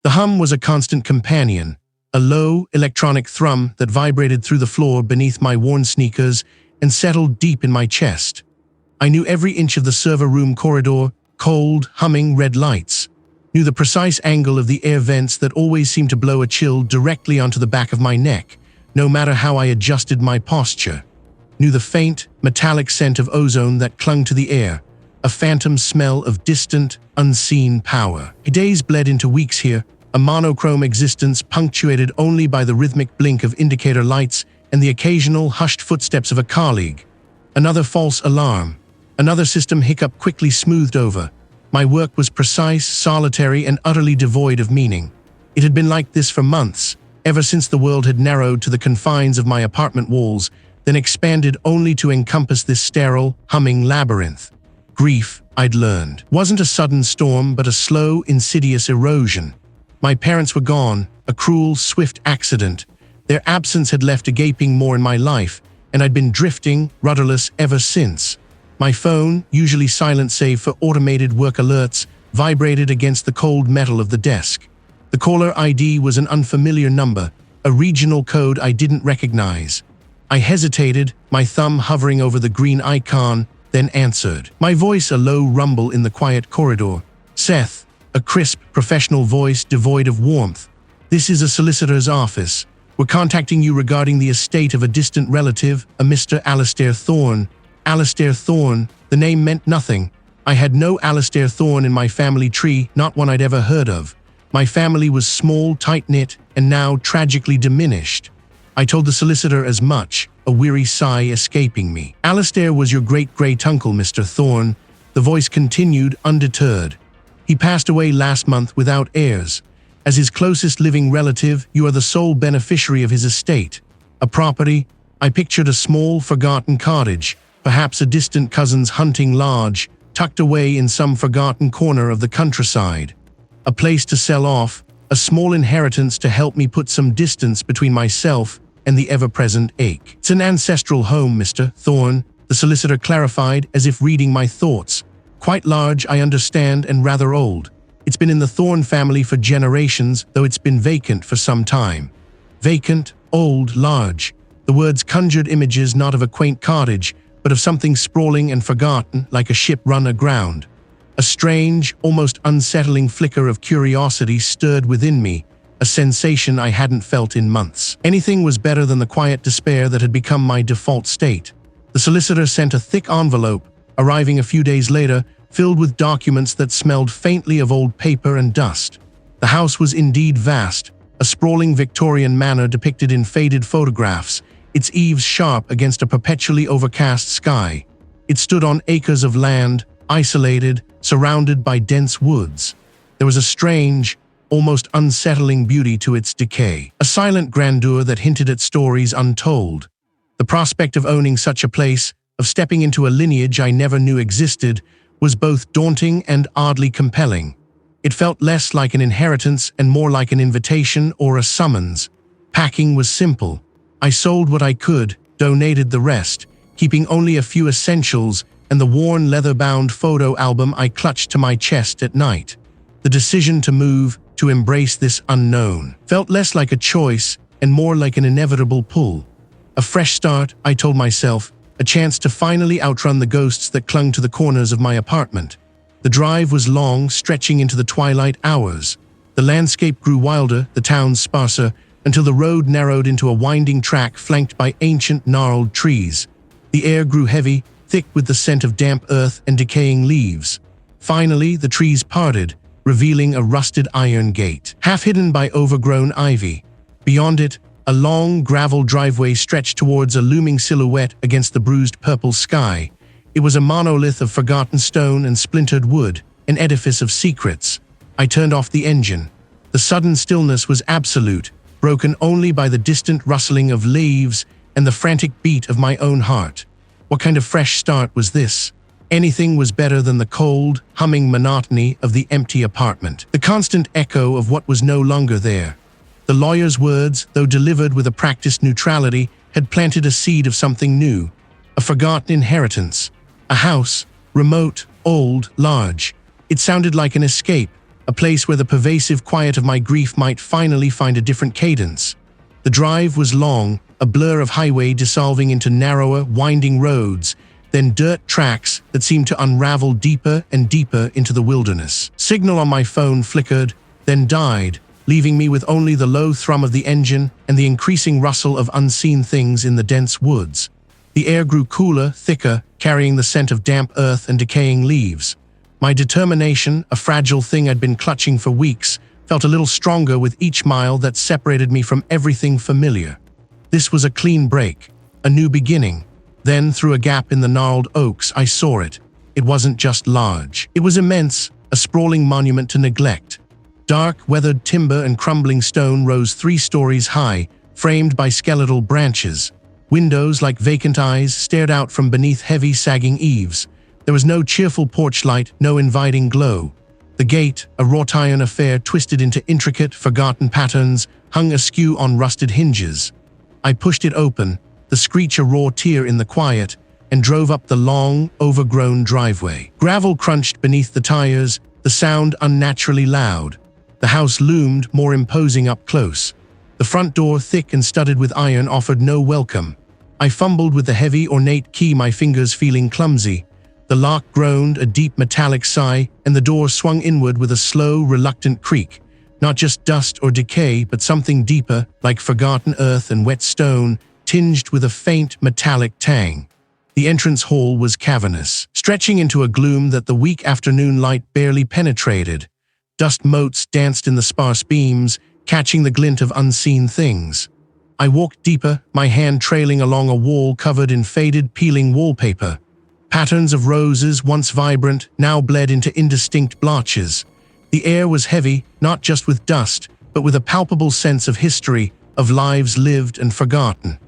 The hum was a constant companion, a low, electronic thrum that vibrated through the floor beneath my worn sneakers and settled deep in my chest. I knew every inch of the server room corridor, cold, humming red lights. Knew the precise angle of the air vents that always seemed to blow a chill directly onto the back of my neck, no matter how I adjusted my posture. Knew the faint, metallic scent of ozone that clung to the air, a phantom smell of distant, unseen power. Days bled into weeks here, a monochrome existence punctuated only by the rhythmic blink of indicator lights and the occasional hushed footsteps of a colleague. Another false alarm. Another system hiccup quickly smoothed over. My work was precise, solitary, and utterly devoid of meaning. It had been like this for months, ever since the world had narrowed to the confines of my apartment walls, then expanded only to encompass this sterile, humming labyrinth. Grief, I'd learned, wasn't a sudden storm but a slow, insidious erosion. My parents were gone, a cruel, swift accident. Their absence had left a gaping more in my life, and I'd been drifting, rudderless ever since. My phone, usually silent save for automated work alerts, vibrated against the cold metal of the desk. The caller ID was an unfamiliar number, a regional code I didn't recognize. I hesitated, my thumb hovering over the green icon, then answered. My voice a low rumble in the quiet corridor. Seth, a crisp, professional voice devoid of warmth. This is a solicitor's office. We're contacting you regarding the estate of a distant relative, a Mr. Alistair Thorne. Alistair Thorne, the name meant nothing. I had no Alistair Thorne in my family tree, not one I'd ever heard of. My family was small, tight-knit, and now tragically diminished. I told the solicitor as much, a weary sigh escaping me. Alistair was your great-great-uncle, Mr. Thorne. The voice continued, undeterred. He passed away last month without heirs. As his closest living relative, you are the sole beneficiary of his estate. A property, I pictured a small, forgotten cottage, perhaps a distant cousin's hunting lodge, tucked away in some forgotten corner of the countryside. A place to sell off, a small inheritance to help me put some distance between myself and the ever-present ache. It's an ancestral home, Mr. Thorne, the solicitor clarified, as if reading my thoughts. Quite large, I understand, and rather old. It's been in the Thorne family for generations, though it's been vacant for some time. Vacant, old, large. The words conjured images not of a quaint cottage, but of something sprawling and forgotten, like a ship run aground. A strange, almost unsettling flicker of curiosity stirred within me, a sensation I hadn't felt in months. Anything was better than the quiet despair that had become my default state. The solicitor sent a thick envelope, arriving a few days later, filled with documents that smelled faintly of old paper and dust. The house was indeed vast, a sprawling Victorian manor depicted in faded photographs, its eaves sharp against a perpetually overcast sky. It stood on acres of land, isolated, surrounded by dense woods. There was a strange, almost unsettling beauty to its decay, a silent grandeur that hinted at stories untold. The prospect of owning such a place, of stepping into a lineage I never knew existed, was both daunting and oddly compelling. It felt less like an inheritance and more like an invitation or a summons. Packing was simple. I sold what I could, donated the rest, keeping only a few essentials and the worn leather-bound photo album I clutched to my chest at night. The decision to move, to embrace this unknown, felt less like a choice and more like an inevitable pull. A fresh start, I told myself, a chance to finally outrun the ghosts that clung to the corners of my apartment. The drive was long, stretching into the twilight hours. The landscape grew wilder, the town sparser, until the road narrowed into a winding track flanked by ancient, gnarled trees. The air grew heavy, thick with the scent of damp earth and decaying leaves. Finally, the trees parted, revealing a rusted iron gate, half hidden by overgrown ivy. Beyond it, a long, gravel driveway stretched towards a looming silhouette against the bruised purple sky. It was a monolith of forgotten stone and splintered wood, an edifice of secrets. I turned off the engine. The sudden stillness was absolute, broken only by the distant rustling of leaves and the frantic beat of my own heart. What kind of fresh start was this? Anything was better than the cold, humming monotony of the empty apartment, the constant echo of what was no longer there. The lawyer's words, though delivered with a practiced neutrality, had planted a seed of something new, a forgotten inheritance. A house, remote, old, large. It sounded like an escape, a place where the pervasive quiet of my grief might finally find a different cadence. The drive was long, a blur of highway dissolving into narrower, winding roads, then dirt tracks that seemed to unravel deeper and deeper into the wilderness. Signal on my phone flickered, then died, leaving me with only the low thrum of the engine and the increasing rustle of unseen things in the dense woods. The air grew cooler, thicker, carrying the scent of damp earth and decaying leaves. My determination, a fragile thing I'd been clutching for weeks, felt a little stronger with each mile that separated me from everything familiar. This was a clean break, a new beginning. Then, through a gap in the gnarled oaks, I saw it. It wasn't just large. It was immense, a sprawling monument to neglect. Dark, weathered timber and crumbling stone rose 3 stories high, framed by skeletal branches. Windows, like vacant eyes, stared out from beneath heavy, sagging eaves. There was no cheerful porch light, no inviting glow. The gate, a wrought iron affair twisted into intricate, forgotten patterns, hung askew on rusted hinges. I pushed it open, the screech a raw tear in the quiet, and drove up the long, overgrown driveway. Gravel crunched beneath the tires, the sound unnaturally loud. The house loomed, more imposing up close. The front door, thick and studded with iron, offered no welcome. I fumbled with the heavy, ornate key, my fingers feeling clumsy. The lock groaned, a deep metallic sigh, and the door swung inward with a slow, reluctant creak. Not just dust or decay, but something deeper, like forgotten earth and wet stone, tinged with a faint, metallic tang. The entrance hall was cavernous, stretching into a gloom that the weak afternoon light barely penetrated. Dust motes danced in the sparse beams, catching the glint of unseen things. I walked deeper, my hand trailing along a wall covered in faded, peeling wallpaper. Patterns of roses, once vibrant, now bled into indistinct blotches. The air was heavy, not just with dust, but with a palpable sense of history, of lives lived and forgotten.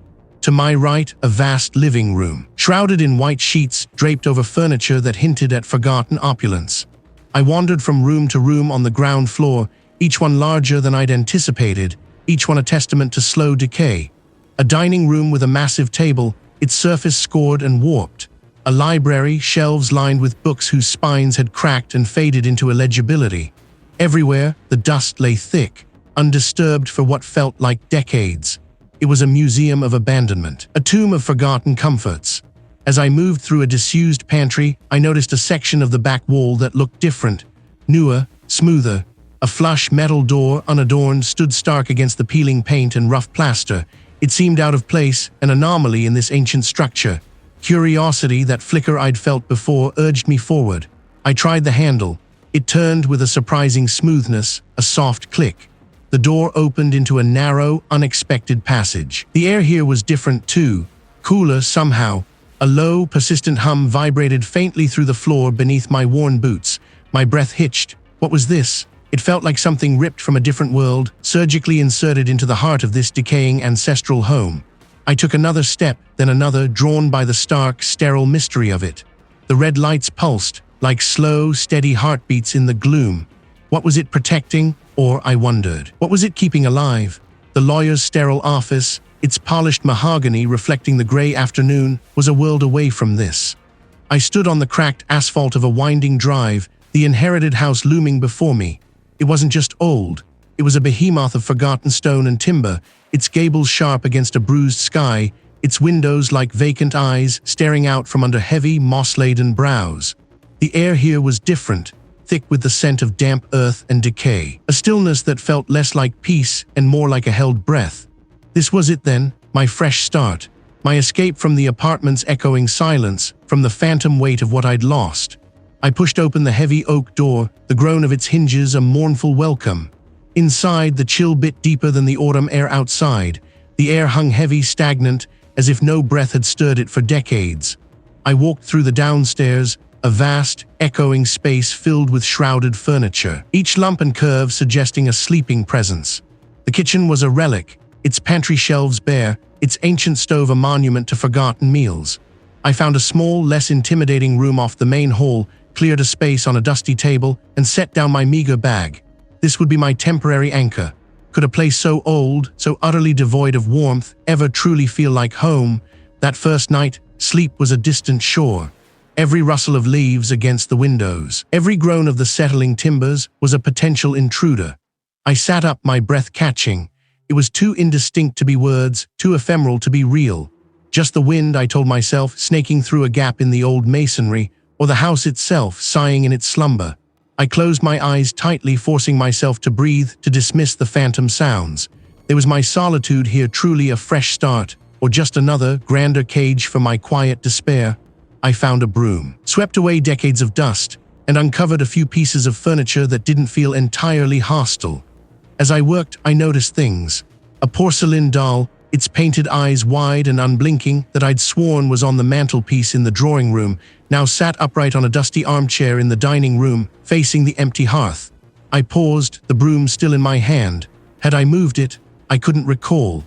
To my right, a vast living room, shrouded in white sheets, draped over furniture that hinted at forgotten opulence. I wandered from room to room on the ground floor, each one larger than I'd anticipated, each one a testament to slow decay. A dining room with a massive table, its surface scored and warped. A library, shelves lined with books whose spines had cracked and faded into illegibility. Everywhere, the dust lay thick, undisturbed for what felt like decades. It was a museum of abandonment, a tomb of forgotten comforts. As I moved through a disused pantry, I noticed a section of the back wall that looked different, newer, smoother. A flush metal door, unadorned, stood stark against the peeling paint and rough plaster. It seemed out of place, an anomaly in this ancient structure. Curiosity, that flicker I'd felt before, urged me forward. I tried the handle. It turned with a surprising smoothness, a soft click. The door opened into a narrow, unexpected passage. The air here was different too, cooler somehow. A low, persistent hum vibrated faintly through the floor beneath my worn boots. My breath hitched. What was this? It felt like something ripped from a different world, surgically inserted into the heart of this decaying ancestral home. I took another step, then another, drawn by the stark, sterile mystery of it. The red lights pulsed, like slow, steady heartbeats in the gloom. What was it protecting? Or, I wondered, what was it keeping alive? The lawyer's sterile office, its polished mahogany reflecting the gray afternoon, was a world away from this. I stood on the cracked asphalt of a winding drive, the inherited house looming before me. It wasn't just old. It was a behemoth of forgotten stone and timber, its gables sharp against a bruised sky, its windows like vacant eyes staring out from under heavy, moss-laden brows. The air here was different, thick with the scent of damp earth and decay, a stillness that felt less like peace and more like a held breath. This was it then, my fresh start, my escape from the apartment's echoing silence, from the phantom weight of what I'd lost. I pushed open the heavy oak door, the groan of its hinges a mournful welcome. Inside, the chill bit deeper than the autumn air outside. The air hung heavy, stagnant, as if no breath had stirred it for decades. I walked through the downstairs, a vast, echoing space filled with shrouded furniture, each lump and curve suggesting a sleeping presence. The kitchen was a relic, its pantry shelves bare, its ancient stove a monument to forgotten meals. I found a small, less intimidating room off the main hall, cleared a space on a dusty table, and set down my meager bag. This would be my temporary anchor. Could a place so old, so utterly devoid of warmth, ever truly feel like home? That first night, sleep was a distant shore. every rustle of leaves against the windows, every groan of the settling timbers was a potential intruder. I sat up, my breath catching. It was too indistinct to be words, too ephemeral to be real. Just the wind, I told myself, snaking through a gap in the old masonry, or the house itself sighing in its slumber. I closed my eyes tightly, forcing myself to breathe, to dismiss the phantom sounds. There was my solitude here truly a fresh start, or just another, grander cage for my quiet despair? I found a broom, swept away decades of dust, and uncovered a few pieces of furniture that didn't feel entirely hostile. As I worked, I noticed things. A porcelain doll, its painted eyes wide and unblinking, that I'd sworn was on the mantelpiece in the drawing room, now sat upright on a dusty armchair in the dining room, facing the empty hearth. I paused, the broom still in my hand. Had I moved it? I couldn't recall.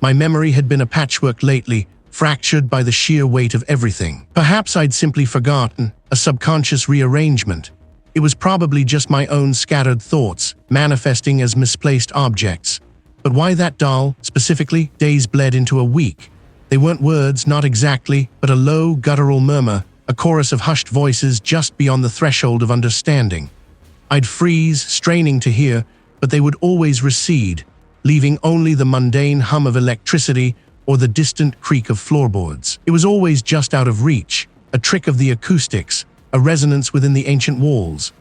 My memory had been a patchwork lately, fractured by the sheer weight of everything. Perhaps I'd simply forgotten, a subconscious rearrangement. It was probably just my own scattered thoughts, manifesting as misplaced objects. But why that doll, specifically? Days bled into a week. They weren't words, not exactly, but a low, guttural murmur, a chorus of hushed voices just beyond the threshold of understanding. I'd freeze, straining to hear, but they would always recede, leaving only the mundane hum of electricity or the distant creak of floorboards. It was always just out of reach, a trick of the acoustics, a resonance within the ancient walls.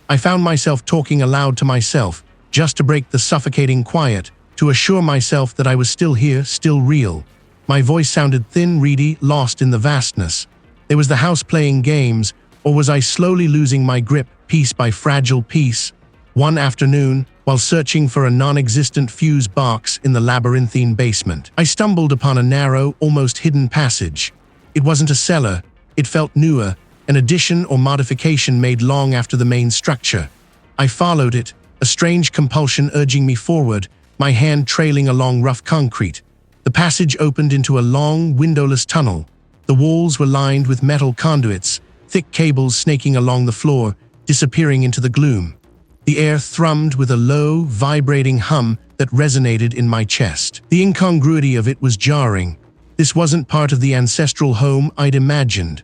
I found myself talking aloud to myself, just to break the suffocating quiet, to assure myself that I was still here, still real. My voice sounded thin, reedy, lost in the vastness. There was the house playing games, or was I slowly losing my grip, piece by fragile piece? One afternoon, while searching for a non-existent fuse box in the labyrinthine basement, I stumbled upon a narrow, almost hidden passage. It wasn't a cellar. It felt newer, an addition or modification made long after the main structure. I followed it, a strange compulsion urging me forward, my hand trailing along rough concrete. The passage opened into a long, windowless tunnel. The walls were lined with metal conduits, thick cables snaking along the floor, disappearing into the gloom. The air thrummed with a low, vibrating hum that resonated in my chest. The incongruity of it was jarring. This wasn't part of the ancestral home I'd imagined.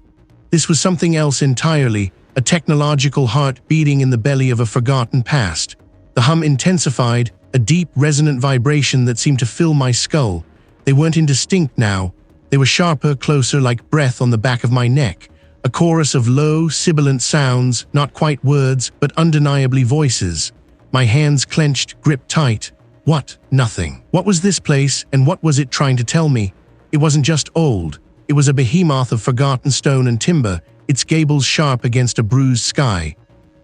This was something else entirely, a technological heart beating in the belly of a forgotten past. The hum intensified, a deep, resonant vibration that seemed to fill my skull. They weren't indistinct now. They were sharper, closer, like breath on the back of my neck. A chorus of low, sibilant sounds, not quite words, but undeniably voices. My hands clenched, gripped tight. What? Nothing. What was this place, and what was it trying to tell me? It wasn't just old. It was a behemoth of forgotten stone and timber, its gables sharp against a bruised sky.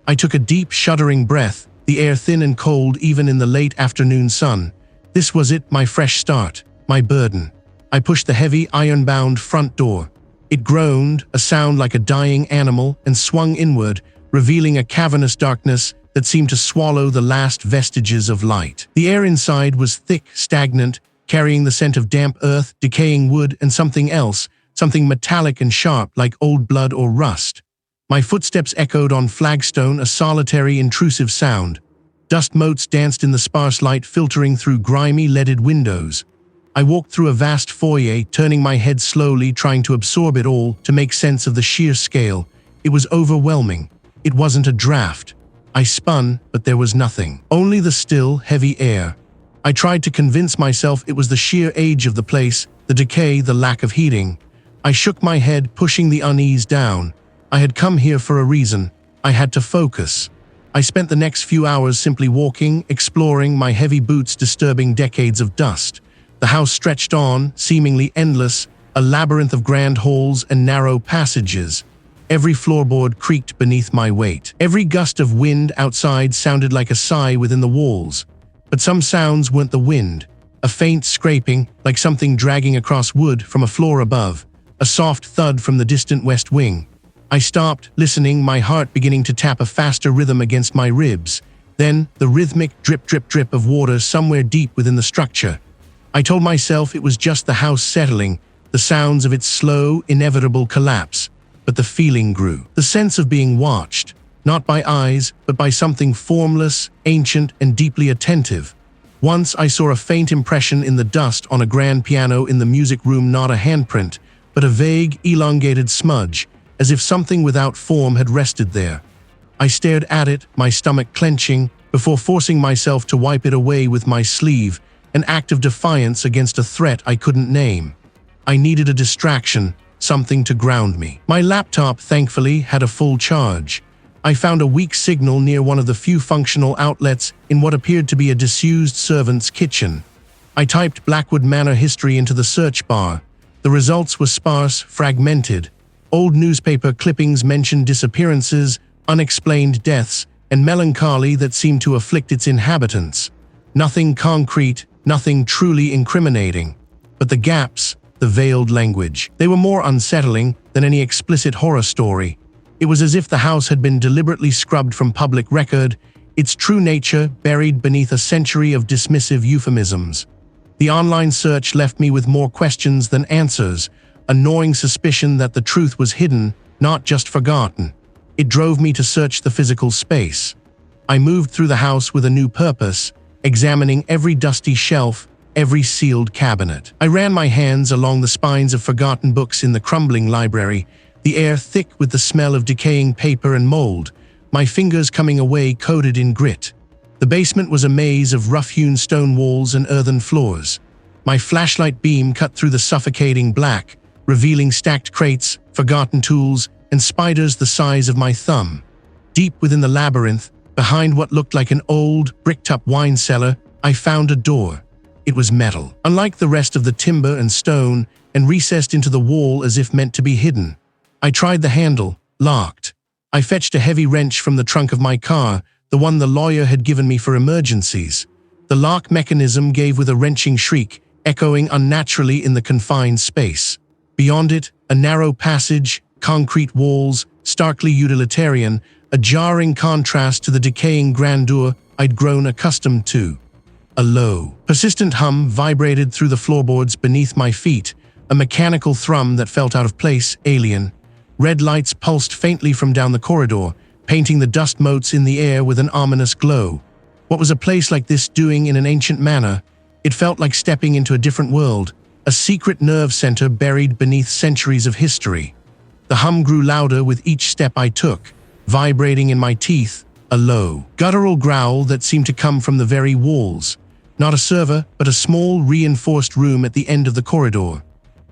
I took a deep, shuddering breath, the air thin and cold even in the late afternoon sun. This was it, my fresh start, my burden. I pushed the heavy, iron-bound front door. It groaned, a sound like a dying animal, and swung inward, revealing a cavernous darkness that seemed to swallow the last vestiges of light. The air inside was thick, stagnant, carrying the scent of damp earth, decaying wood, and something else, something metallic and sharp like old blood or rust. My footsteps echoed on flagstone, a solitary, intrusive sound. Dust motes danced in the sparse light filtering through grimy, leaded windows. I walked through a vast foyer, turning my head slowly, trying to absorb it all, to make sense of the sheer scale. It was overwhelming. It wasn't a draft. I spun, but there was nothing. Only the still, heavy air. I tried to convince myself it was the sheer age of the place, the decay, the lack of heating. I shook my head, pushing the unease down. I had come here for a reason. I had to focus. I spent the next few hours simply walking, exploring, my heavy boots disturbing decades of dust. The house stretched on, seemingly endless, a labyrinth of grand halls and narrow passages. Every floorboard creaked beneath my weight. Every gust of wind outside sounded like a sigh within the walls. But some sounds weren't the wind. A faint scraping, like something dragging across wood from a floor above. A soft thud from the distant west wing. I stopped, listening, my heart beginning to tap a faster rhythm against my ribs. Then, the rhythmic drip, drip, drip of water somewhere deep within the structure. I told myself it was just the house settling, the sounds of its slow, inevitable collapse. But the feeling grew. The sense of being watched, not by eyes, but by something formless, ancient, and deeply attentive. Once I saw a faint impression in the dust on a grand piano in the music room, not a handprint, but a vague, elongated smudge. as if something without form had rested there. I stared at it, my stomach clenching, before forcing myself to wipe it away with my sleeve, an act of defiance against a threat I couldn't name. I needed a distraction, something to ground me. My laptop, thankfully, had a full charge. I found a weak signal near one of the few functional outlets in what appeared to be a disused servant's kitchen. I typed Blackwood Manor history into the search bar. The results were sparse, fragmented. Old newspaper clippings mentioned disappearances, unexplained deaths, and melancholy that seemed to afflict its inhabitants. Nothing concrete, nothing truly incriminating. But the gaps, the veiled language, they were more unsettling than any explicit horror story. It was as if the house had been deliberately scrubbed from public record, its true nature buried beneath a century of dismissive euphemisms. The online search left me with more questions than answers, a gnawing suspicion that the truth was hidden, not just forgotten. It drove me to search the physical space. I moved through the house with a new purpose, examining every dusty shelf, every sealed cabinet. I ran my hands along the spines of forgotten books in the crumbling library, the air thick with the smell of decaying paper and mold, my fingers coming away coated in grit. The basement was a maze of rough-hewn stone walls and earthen floors. My flashlight beam cut through the suffocating black, revealing stacked crates, forgotten tools, and spiders the size of my thumb. Deep within the labyrinth, behind what looked like an old, bricked-up wine cellar, I found a door. It was metal, unlike the rest of the timber and stone, and recessed into the wall as if meant to be hidden. I tried the handle, locked. I fetched a heavy wrench from the trunk of my car, the one the lawyer had given me for emergencies. The lock mechanism gave with a wrenching shriek, echoing unnaturally in the confined space. Beyond it, a narrow passage, concrete walls, starkly utilitarian, a jarring contrast to the decaying grandeur I'd grown accustomed to. A low, persistent hum vibrated through the floorboards beneath my feet, a mechanical thrum that felt out of place, alien. Red lights pulsed faintly from down the corridor, painting the dust motes in the air with an ominous glow. What was a place like this doing in an ancient manor? It felt like stepping into a different world, a secret nerve center buried beneath centuries of history. The hum grew louder with each step I took, vibrating in my teeth, a low, guttural growl that seemed to come from the very walls. Not a server, but a small, reinforced room at the end of the corridor.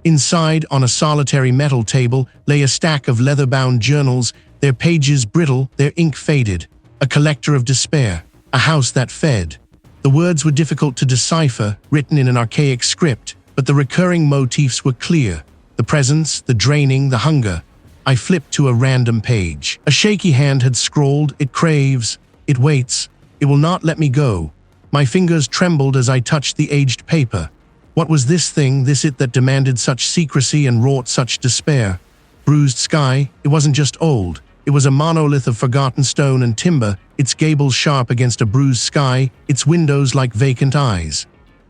Inside, on a solitary metal table, lay a stack of leather-bound journals, their pages brittle, their ink faded. A collector of despair, a house that fed. The words were difficult to decipher, written in an archaic script, but the recurring motifs were clear. The presence, the draining, the hunger. I flipped to a random page. A shaky hand had scrawled, "It craves, it waits, it will not let me go." My fingers trembled as I touched the aged paper. What was this thing, this it that demanded such secrecy and wrought such despair? Bruised sky, it wasn't just old. It was a monolith of forgotten stone and timber, its gables sharp against a bruised sky, its windows like vacant eyes.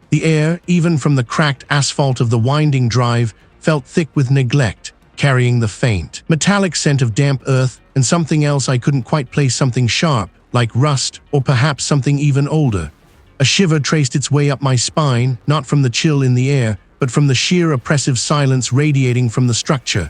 The air, even from the cracked asphalt of the winding drive, felt thick with neglect, carrying the faint, metallic scent of damp earth and something else I couldn't quite place, something sharp, like rust, or perhaps something even older. A shiver traced its way up my spine, not from the chill in the air, but from the sheer oppressive silence radiating from the structure.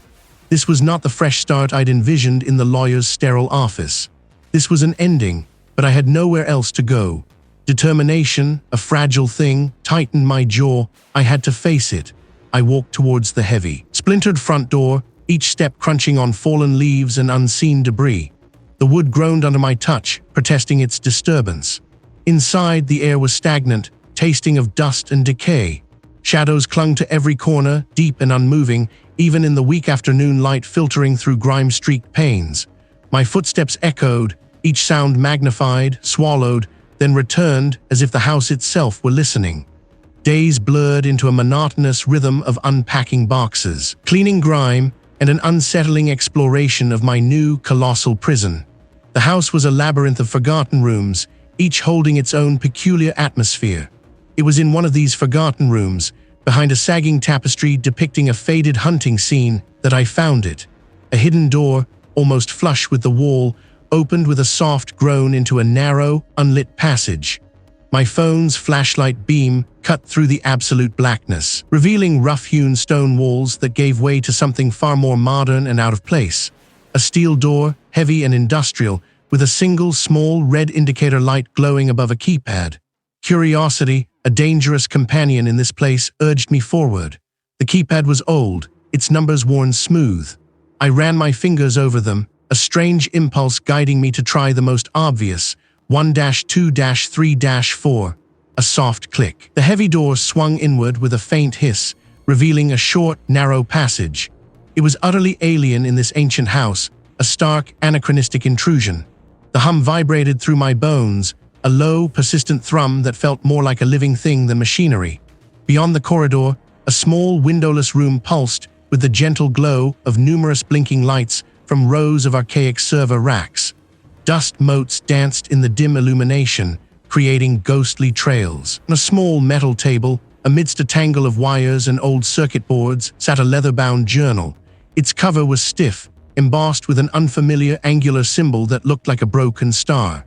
This was not the fresh start I'd envisioned in the lawyer's sterile office. This was an ending, but I had nowhere else to go. Determination, a fragile thing, tightened my jaw. I had to face it. I walked towards the heavy, splintered front door, each step crunching on fallen leaves and unseen debris. The wood groaned under my touch, protesting its disturbance. Inside, the air was stagnant, tasting of dust and decay. Shadows clung to every corner, deep and unmoving, even in the weak afternoon light filtering through grime-streaked panes. My footsteps echoed, each sound magnified, swallowed, then returned as if the house itself were listening. Days blurred into a monotonous rhythm of unpacking boxes, cleaning grime, and an unsettling exploration of my new, colossal prison. The house was a labyrinth of forgotten rooms, each holding its own peculiar atmosphere. It was in one of these forgotten rooms, behind a sagging tapestry depicting a faded hunting scene, that I found it. A hidden door, almost flush with the wall, opened with a soft groan into a narrow, unlit passage. My phone's flashlight beam cut through the absolute blackness, revealing rough-hewn stone walls that gave way to something far more modern and out of place. A steel door, heavy and industrial, with a single small red indicator light glowing above a keypad. Curiosity, a dangerous companion in this place, urged me forward. The keypad was old, its numbers worn smooth. I ran my fingers over them, a strange impulse guiding me to try the most obvious, 1-2-3-4. A soft click. The heavy door swung inward with a faint hiss, revealing a short, narrow passage. It was utterly alien in this ancient house, a stark, anachronistic intrusion. The hum vibrated through my bones, a low, persistent thrum that felt more like a living thing than machinery. Beyond the corridor, a small, windowless room pulsed with the gentle glow of numerous blinking lights from rows of archaic server racks. Dust motes danced in the dim illumination, creating ghostly trails. On a small metal table, amidst a tangle of wires and old circuit boards, sat a leather-bound journal. Its cover was stiff, embossed with an unfamiliar angular symbol that looked like a broken star.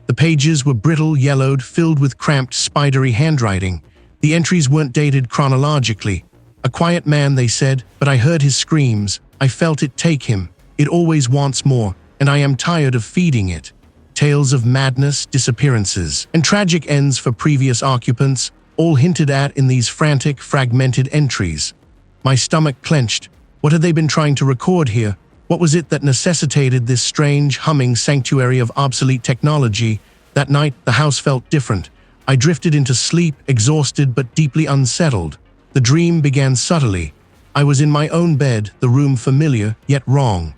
The pages were brittle, yellowed, filled with cramped, spidery handwriting. The entries weren't dated chronologically. A quiet man, they said, but I heard his screams. I felt it take him. It always wants more, and I am tired of feeding it. Tales of madness, disappearances, and tragic ends for previous occupants, all hinted at in these frantic, fragmented entries. My stomach clenched. What had they been trying to record here? What was it that necessitated this strange, humming sanctuary of obsolete technology? That night, the house felt different. I drifted into sleep, exhausted but deeply unsettled. The dream began subtly. I was in my own bed, the room familiar, yet wrong.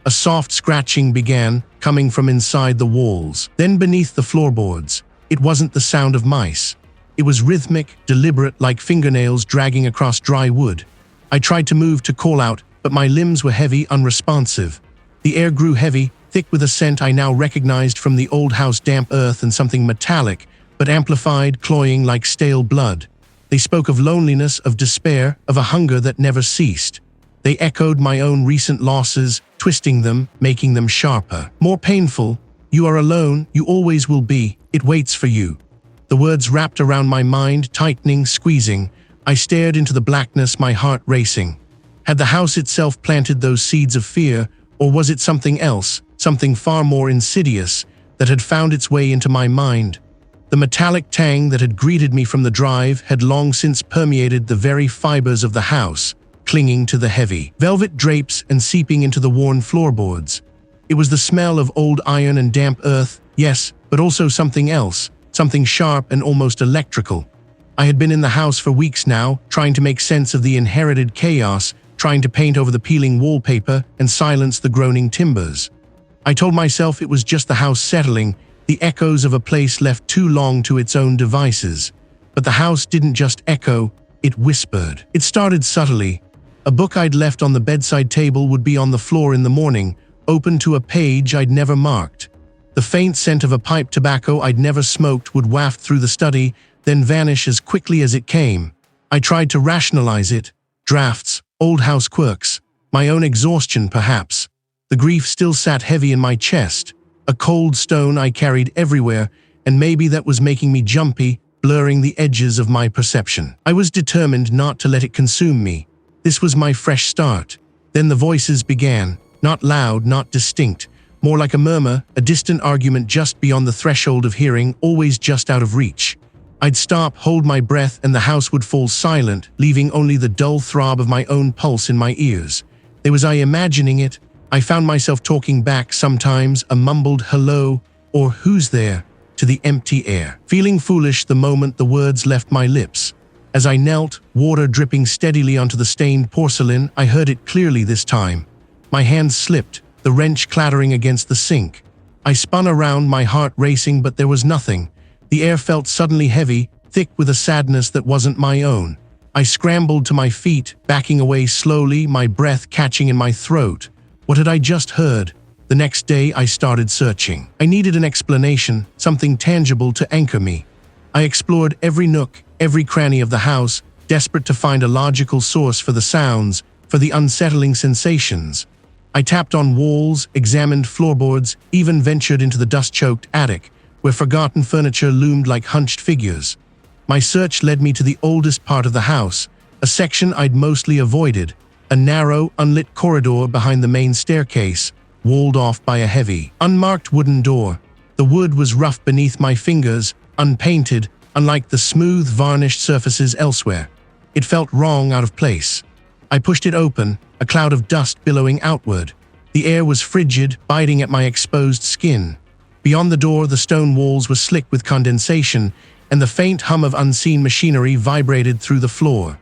A soft scratching began, coming from inside the walls, then beneath the floorboards. It wasn't the sound of mice. It was rhythmic, deliberate, like fingernails dragging across dry wood. I tried to move to call out, but my limbs were heavy, unresponsive. The air grew heavy, thick with a scent I now recognized from the old house, damp earth and something metallic, but amplified, cloying like stale blood. They spoke of loneliness, of despair, of a hunger that never ceased. They echoed my own recent losses, twisting them, making them sharper, more painful. You are alone, you always will be, it waits for you. The words wrapped around my mind, tightening, squeezing. I stared into the blackness, my heart racing. Had the house itself planted those seeds of fear, or was it something else, something far more insidious, that had found its way into my mind? The metallic tang that had greeted me from the drive had long since permeated the very fibers of the house, clinging to the heavy velvet drapes and seeping into the worn floorboards. It was the smell of old iron and damp earth, yes, but also something else, something sharp and almost electrical. I had been in the house for weeks now, trying to make sense of the inherited chaos, trying to paint over the peeling wallpaper and silence the groaning timbers. I told myself it was just the house settling, the echoes of a place left too long to its own devices. But the house didn't just echo, it whispered. It started subtly. A book I'd left on the bedside table would be on the floor in the morning, open to a page I'd never marked. The faint scent of a pipe tobacco I'd never smoked would waft through the study, then vanish as quickly as it came. I tried to rationalize it. Drafts, old house quirks, my own exhaustion perhaps. The grief still sat heavy in my chest, a cold stone I carried everywhere, and maybe that was making me jumpy, blurring the edges of my perception. I was determined not to let it consume me. This was my fresh start. Then the voices began, not loud, not distinct, more like a murmur, a distant argument just beyond the threshold of hearing, always just out of reach. I'd stop, hold my breath, and the house would fall silent, leaving only the dull throb of my own pulse in my ears. Was I imagining it? I found myself talking back sometimes, a mumbled hello or who's there to the empty air. Feeling foolish the moment the words left my lips. As I knelt, water dripping steadily onto the stained porcelain, I heard it clearly this time. My hands slipped, the wrench clattering against the sink. I spun around, my heart racing, but there was nothing. The air felt suddenly heavy, thick with a sadness that wasn't my own. I scrambled to my feet, backing away slowly, my breath catching in my throat. What had I just heard? The next day I started searching. I needed an explanation, something tangible to anchor me. I explored every nook, every cranny of the house, desperate to find a logical source for the sounds, for the unsettling sensations. I tapped on walls, examined floorboards, even ventured into the dust-choked attic, where forgotten furniture loomed like hunched figures. My search led me to the oldest part of the house, a section I'd mostly avoided, a narrow, unlit corridor behind the main staircase. walled off by a heavy, unmarked wooden door. The wood was rough beneath my fingers, unpainted, unlike the smooth, varnished surfaces elsewhere. It felt wrong, out of place. I pushed it open, a cloud of dust billowing outward. The air was frigid, biting at my exposed skin. Beyond the door, the stone walls were slick with condensation, and the faint hum of unseen machinery vibrated through the floor.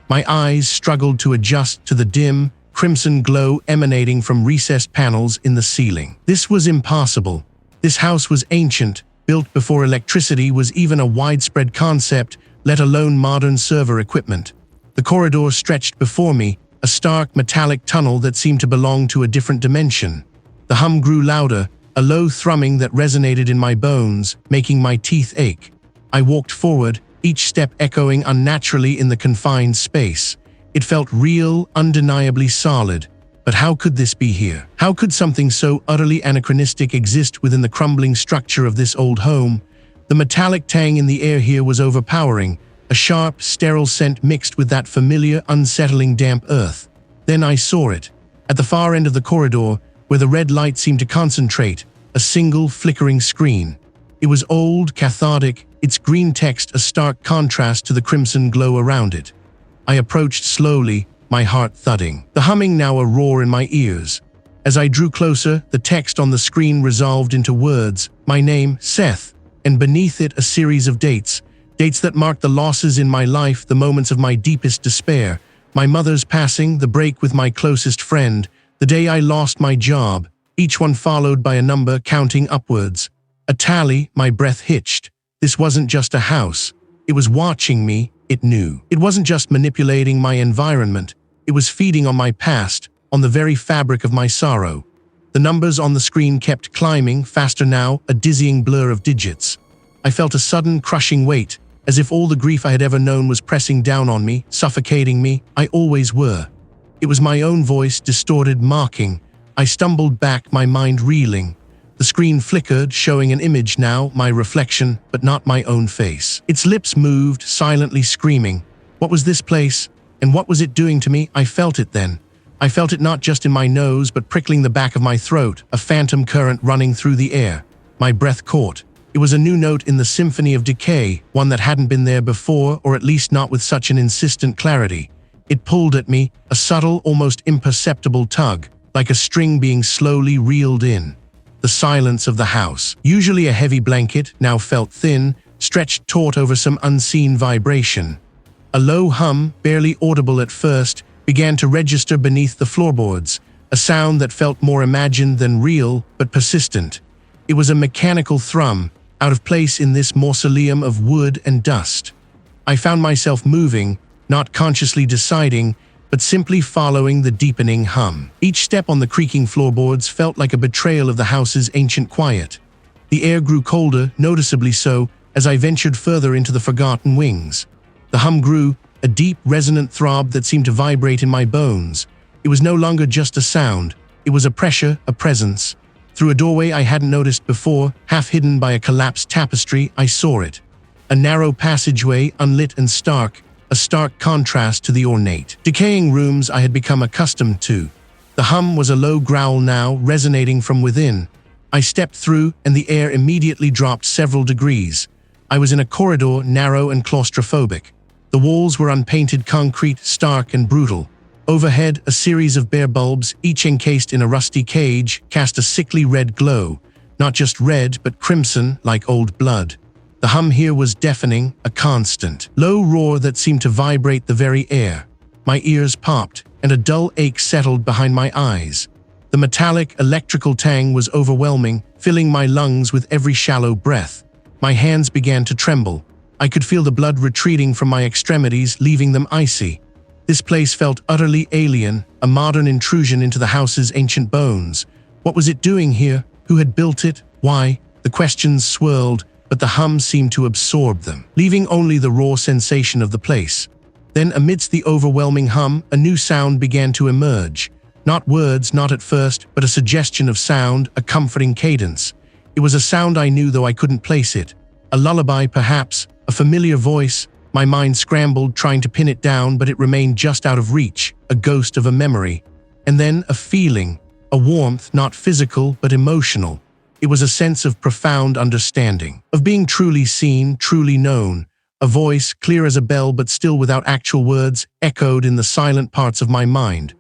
My eyes struggled to adjust to the dim, crimson glow emanating from recessed panels in the ceiling. This was impossible. This house was ancient, built before electricity was even a widespread concept, let alone modern server equipment. The corridor stretched before me, a stark metallic tunnel that seemed to belong to a different dimension. The hum grew louder, a low thrumming that resonated in my bones, making my teeth ache. I walked forward, each step echoing unnaturally in the confined space. It felt real, undeniably solid. But how could this be here? How could something so utterly anachronistic exist within the crumbling structure of this old home? The metallic tang in the air here was overpowering, a sharp, sterile scent mixed with that familiar, unsettling damp earth. Then I saw it. At the far end of the corridor, where the red light seemed to concentrate, a single flickering screen. It was old, cathartic, its green text a stark contrast to the crimson glow around it. I approached slowly, my heart thudding, the humming now a roar in my ears. As I drew closer, the text on the screen resolved into words, my name, Seth, and beneath it a series of dates that marked the losses in my life, the moments of my deepest despair, my mother's passing, the break with my closest friend, the day I lost my job, each one followed by a number counting upwards. A tally, my breath hitched. This wasn't just a house. It was watching me, it knew. It wasn't just manipulating my environment. It was feeding on my past, on the very fabric of my sorrow. The numbers on the screen kept climbing, faster now, a dizzying blur of digits. I felt a sudden, crushing weight, as if all the grief I had ever known was pressing down on me, suffocating me. I always were. It was my own voice, distorted, mocking. I stumbled back, my mind reeling. The screen flickered, showing an image now, my reflection, but not my own face. Its lips moved, silently screaming. What was this place? And what was it doing to me? I felt it then. I felt it not just in my nose, but prickling the back of my throat, a phantom current running through the air. My breath caught. It was a new note in the symphony of decay, one that hadn't been there before, or at least not with such an insistent clarity. It pulled at me, a subtle, almost imperceptible tug, like a string being slowly reeled in. The silence of the house, usually a heavy blanket, now felt thin, stretched taut over some unseen vibration. A low hum, barely audible at first, began to register beneath the floorboards, a sound that felt more imagined than real, but persistent. It was a mechanical thrum, out of place in this mausoleum of wood and dust. I found myself moving, not consciously deciding, but simply following the deepening hum. Each step on the creaking floorboards felt like a betrayal of the house's ancient quiet. The air grew colder, noticeably so, as I ventured further into the forgotten wings. The hum grew, a deep, resonant throb that seemed to vibrate in my bones. It was no longer just a sound. It was a pressure, a presence. Through a doorway I hadn't noticed before, half hidden by a collapsed tapestry, I saw it. A narrow passageway, unlit and stark, a stark contrast to the ornate, decaying rooms I had become accustomed to. The hum was a low growl now, resonating from within. I stepped through, and the air immediately dropped several degrees. I was in a corridor, narrow and claustrophobic. The walls were unpainted concrete, stark and brutal. Overhead, a series of bare bulbs, each encased in a rusty cage, cast a sickly red glow. Not just red, but crimson, like old blood. The hum here was deafening, a constant, low roar that seemed to vibrate the very air. My ears popped, and a dull ache settled behind my eyes. The metallic, electrical tang was overwhelming, filling my lungs with every shallow breath. My hands began to tremble. I could feel the blood retreating from my extremities, leaving them icy. This place felt utterly alien, a modern intrusion into the house's ancient bones. What was it doing here? Who had built it? Why? The questions swirled, but the hum seemed to absorb them, leaving only the raw sensation of the place. Then, amidst the overwhelming hum, a new sound began to emerge. Not words, not at first, but a suggestion of sound, a comforting cadence. It was a sound I knew, though I couldn't place it. A lullaby, perhaps, a familiar voice. My mind scrambled, trying to pin it down, but it remained just out of reach, a ghost of a memory. And then a feeling, A warmth not physical but emotional. It was a sense of profound understanding, of being truly seen, truly known. A voice, clear as a bell but still without actual words, echoed in the silent parts of my mind.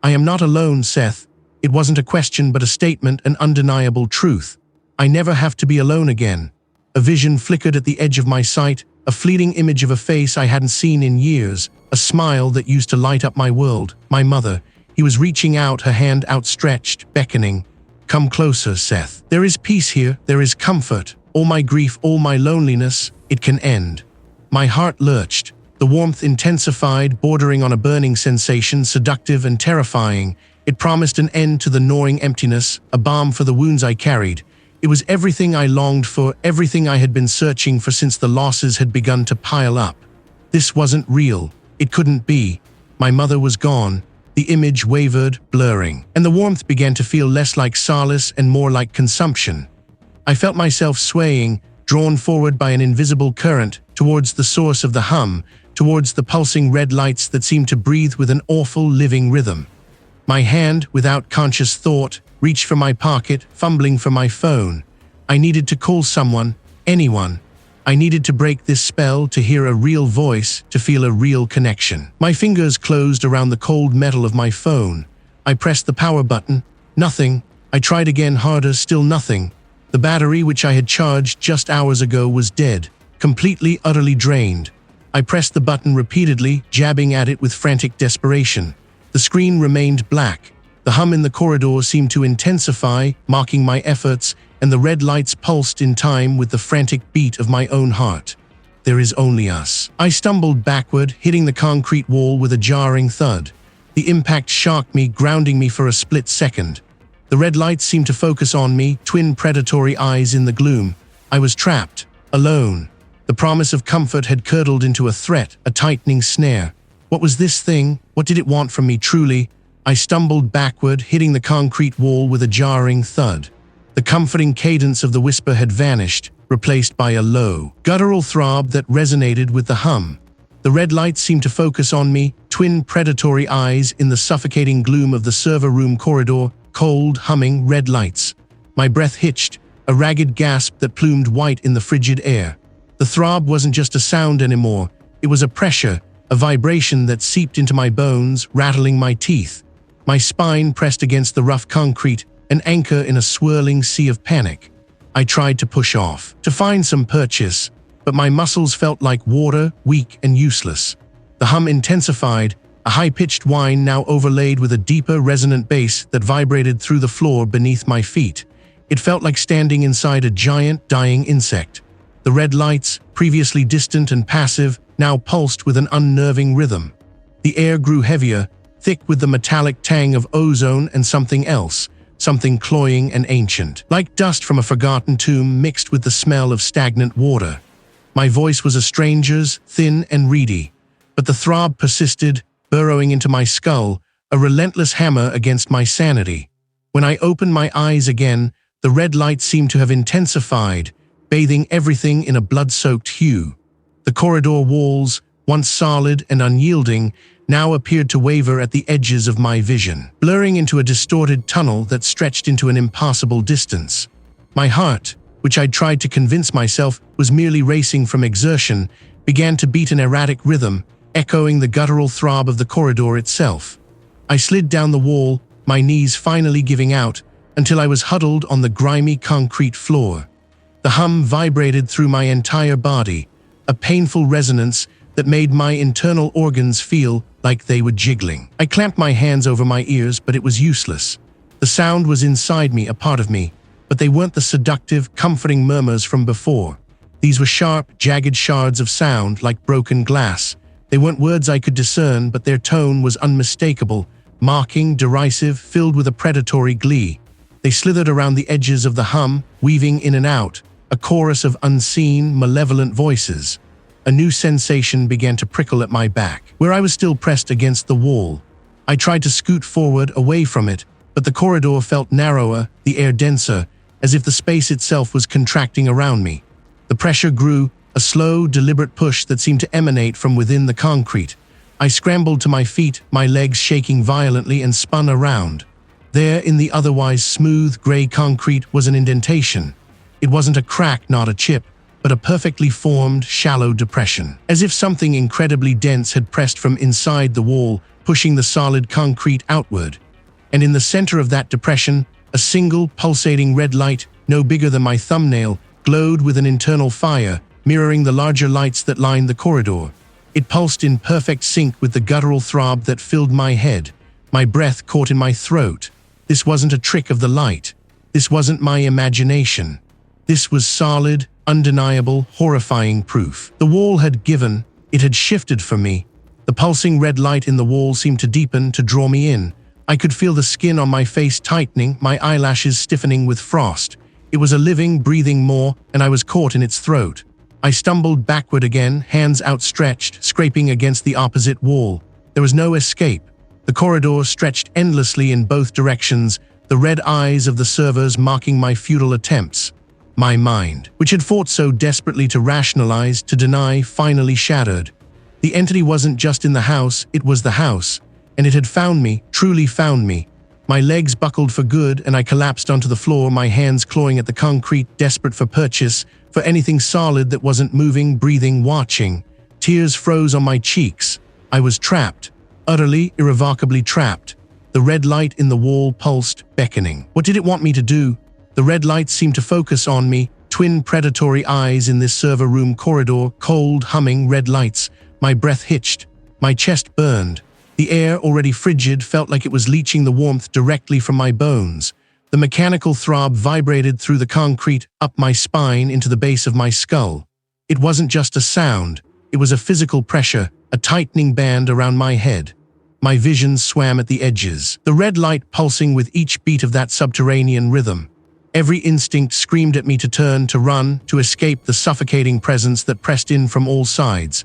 I am not alone, Seth. It wasn't a question but a statement, an undeniable truth. I never have to be alone again. A vision flickered at the edge of my sight, a fleeting image of a face I hadn't seen in years, a smile that used to light up my world. My mother. He was reaching out, her hand outstretched, beckoning. Come closer, Seth. There is peace here, there is comfort. All my grief, all my loneliness, it can end. My heart lurched. The warmth intensified, bordering on a burning sensation, seductive and terrifying. It promised an end to the gnawing emptiness, a balm for the wounds I carried. It was everything I longed for, everything I had been searching for since the losses had begun to pile up. This wasn't real. It couldn't be. My mother was gone. The image wavered, blurring, and the warmth began to feel less like solace and more like consumption. I felt myself swaying, drawn forward by an invisible current, towards the source of the hum, towards the pulsing red lights that seemed to breathe with an awful living rhythm. My hand, without conscious thought, reached for my pocket, fumbling for my phone. I needed to call someone, anyone. I needed to break this spell, to hear a real voice, to feel a real connection. My fingers closed around the cold metal of my phone. I pressed the power button. Nothing. I tried again, harder, still nothing. The battery, which I had charged just hours ago, was dead, completely, utterly drained. I pressed the button repeatedly, jabbing at it with frantic desperation. The screen remained black. The hum in the corridor seemed to intensify, mocking my efforts, and the red lights pulsed in time with the frantic beat of my own heart. There is only us. I stumbled backward, hitting the concrete wall with a jarring thud. The impact shocked me, grounding me for a split second. The red lights seemed to focus on me, twin predatory eyes in the gloom. I was trapped, alone. The promise of comfort had curdled into a threat, a tightening snare. What was this thing? What did it want from me, truly? I stumbled backward, hitting the concrete wall with a jarring thud. The comforting cadence of the whisper had vanished, replaced by a low, guttural throb that resonated with the hum. The red lights seemed to focus on me, twin predatory eyes in the suffocating gloom of the server room corridor, cold, humming red lights. My breath hitched, a ragged gasp that plumed white in the frigid air. The throb wasn't just a sound anymore, it was a pressure, a vibration that seeped into my bones, rattling my teeth. My spine pressed against the rough concrete, an anchor in a swirling sea of panic. I tried to push off, to find some purchase, but my muscles felt like water, weak and useless. The hum intensified, a high-pitched whine now overlaid with a deeper, resonant bass that vibrated through the floor beneath my feet. It felt like standing inside a giant, dying insect. The red lights, previously distant and passive, now pulsed with an unnerving rhythm. The air grew heavier, thick with the metallic tang of ozone and something else, something cloying and ancient, like dust from a forgotten tomb mixed with the smell of stagnant water. My voice was a stranger's, thin and reedy, but the throb persisted, burrowing into my skull, a relentless hammer against my sanity. When I opened my eyes again, the red light seemed to have intensified, bathing everything in a blood-soaked hue. The corridor walls, once solid and unyielding, now appeared to waver at the edges of my vision, blurring into a distorted tunnel that stretched into an impossible distance. My heart, which I'd tried to convince myself was merely racing from exertion, began to beat an erratic rhythm, echoing the guttural throb of the corridor itself. I slid down the wall, my knees finally giving out, until I was huddled on the grimy concrete floor. The hum vibrated through my entire body, a painful resonance that made my internal organs feel like they were jiggling. I clamped my hands over my ears, but it was useless. The sound was inside me, a part of me, but they weren't the seductive, comforting murmurs from before. These were sharp, jagged shards of sound, like broken glass. They weren't words I could discern, but their tone was unmistakable, mocking, derisive, filled with a predatory glee. They slithered around the edges of the hum, weaving in and out, a chorus of unseen, malevolent voices. A new sensation began to prickle at my back, where I was still pressed against the wall. I tried to scoot forward, away from it, but the corridor felt narrower, the air denser, as if the space itself was contracting around me. The pressure grew, a slow, deliberate push that seemed to emanate from within the concrete. I scrambled to my feet, my legs shaking violently, and spun around. There, in the otherwise smooth gray concrete, was an indentation. It wasn't a crack, not a chip, but a perfectly formed, shallow depression. As if something incredibly dense had pressed from inside the wall, pushing the solid concrete outward. And in the center of that depression, a single, pulsating red light, no bigger than my thumbnail, glowed with an internal fire, mirroring the larger lights that lined the corridor. It pulsed in perfect sync with the guttural throb that filled my head, my breath caught in my throat. This wasn't a trick of the light. This wasn't my imagination. This was solid, undeniable, horrifying proof. The wall had given. It had shifted for me. The pulsing red light in the wall seemed to deepen, to draw me in. I could feel the skin on my face tightening, my eyelashes stiffening with frost. It was a living, breathing maw, and I was caught in its throat. I stumbled backward again, hands outstretched, scraping against the opposite wall. There was no escape. The corridor stretched endlessly in both directions, the red eyes of the servers mocking my futile attempts. My mind, which had fought so desperately to rationalize, to deny, finally shattered. The entity wasn't just in the house, it was the house. And it had found me, truly found me. My legs buckled for good, and I collapsed onto the floor, my hands clawing at the concrete, desperate for purchase, for anything solid that wasn't moving, breathing, watching. Tears froze on my cheeks. I was trapped. Utterly, irrevocably trapped. The red light in the wall pulsed, beckoning. What did it want me to do? The red light seemed to focus on me, twin predatory eyes in this server room corridor, cold, humming red lights. My breath hitched. My chest burned. The air, already frigid, felt like it was leaching the warmth directly from my bones. The mechanical throb vibrated through the concrete, up my spine, into the base of my skull. It wasn't just a sound. It was a physical pressure, a tightening band around my head. My vision swam at the edges, the red light pulsing with each beat of that subterranean rhythm. Every instinct screamed at me to turn, to run, to escape the suffocating presence that pressed in from all sides.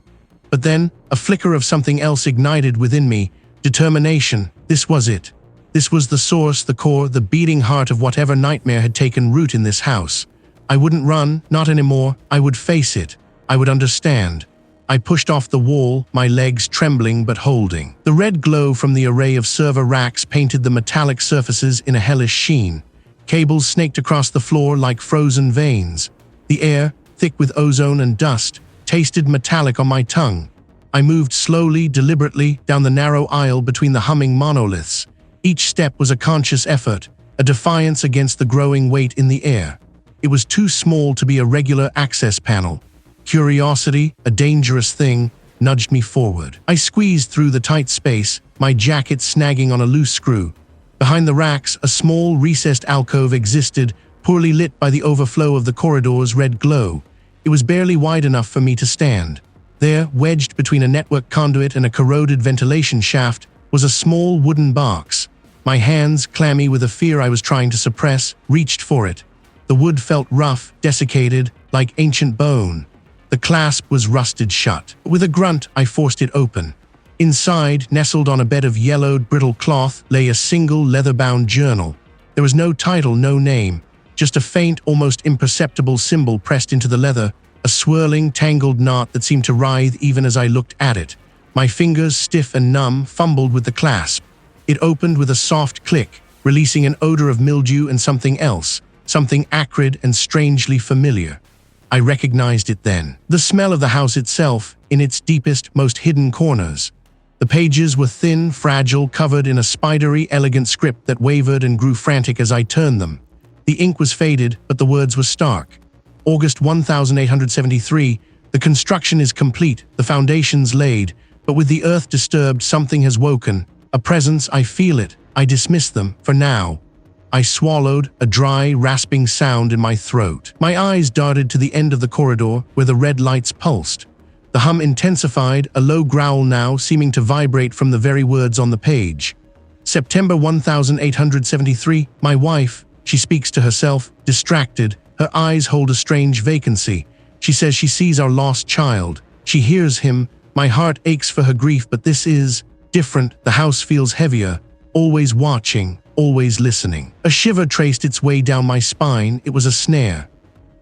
But then, a flicker of something else ignited within me. Determination. This was it. This was the source, the core, the beating heart of whatever nightmare had taken root in this house. I wouldn't run, not anymore. I would face it. I would understand. I pushed off the wall, my legs trembling but holding. The red glow from the array of server racks painted the metallic surfaces in a hellish sheen. Cables snaked across the floor like frozen veins. The air, thick with ozone and dust, tasted metallic on my tongue. I moved slowly, deliberately, down the narrow aisle between the humming monoliths. Each step was a conscious effort, a defiance against the growing weight in the air. It was too small to be a regular access panel. Curiosity, a dangerous thing, nudged me forward. I squeezed through the tight space, my jacket snagging on a loose screw. Behind the racks, a small, recessed alcove existed, poorly lit by the overflow of the corridor's red glow. It was barely wide enough for me to stand. There, wedged between a network conduit and a corroded ventilation shaft, was a small wooden box. My hands, clammy with a fear I was trying to suppress, reached for it. The wood felt rough, desiccated, like ancient bone. The clasp was rusted shut. With a grunt, I forced it open. Inside, nestled on a bed of yellowed, brittle cloth, lay a single leather-bound journal. There was no title, no name, just a faint, almost imperceptible symbol pressed into the leather, a swirling, tangled knot that seemed to writhe even as I looked at it. My fingers, stiff and numb, fumbled with the clasp. It opened with a soft click, releasing an odor of mildew and something else, something acrid and strangely familiar. I recognized it then. The smell of the house itself, in its deepest, most hidden corners. The pages were thin, fragile, covered in a spidery, elegant script that wavered and grew frantic as I turned them. The ink was faded, but the words were stark. August 1873, the construction is complete, the foundations laid, but with the earth disturbed, something has woken. A presence, I feel it. I dismiss them, for now. I swallowed, a dry, rasping sound in my throat. My eyes darted to the end of the corridor, where the red lights pulsed. The hum intensified, a low growl now seeming to vibrate from the very words on the page. September 1873, my wife. She speaks to herself, distracted. Her eyes hold a strange vacancy. She says she sees our lost child. She hears him. My heart aches for her grief, but this is different. The house feels heavier, always watching, always listening. A shiver traced its way down my spine. It was a snare.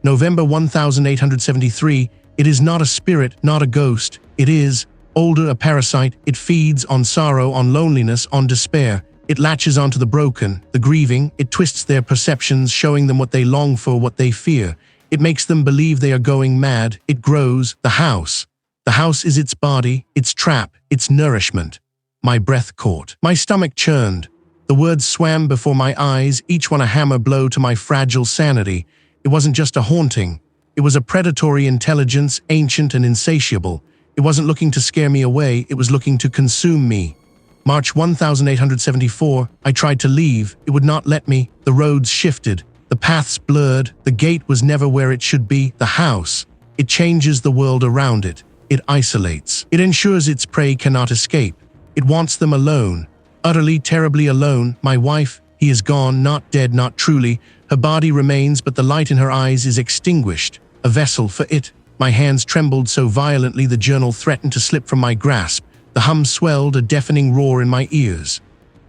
November 1873, it is not a spirit, not a ghost. It is, older, a parasite. It feeds on sorrow, on loneliness, on despair. It latches onto the broken, the grieving, it twists their perceptions, showing them what they long for, what they fear. It makes them believe they are going mad. It grows, the house. The house is its body, its trap, its nourishment. My breath caught. My stomach churned. The words swam before my eyes, each one a hammer blow to my fragile sanity. It wasn't just a haunting. It was a predatory intelligence, ancient and insatiable. It wasn't looking to scare me away, it was looking to consume me. March 1874, I tried to leave. It would not let me. The roads shifted. The paths blurred. The gate was never where it should be. The house. It changes the world around it. It isolates. It ensures its prey cannot escape. It wants them alone. Utterly, terribly alone. My wife, he is gone, not dead, not truly. Her body remains, but the light in her eyes is extinguished. A vessel for it. My hands trembled so violently the journal threatened to slip from my grasp. The hum swelled, a deafening roar in my ears.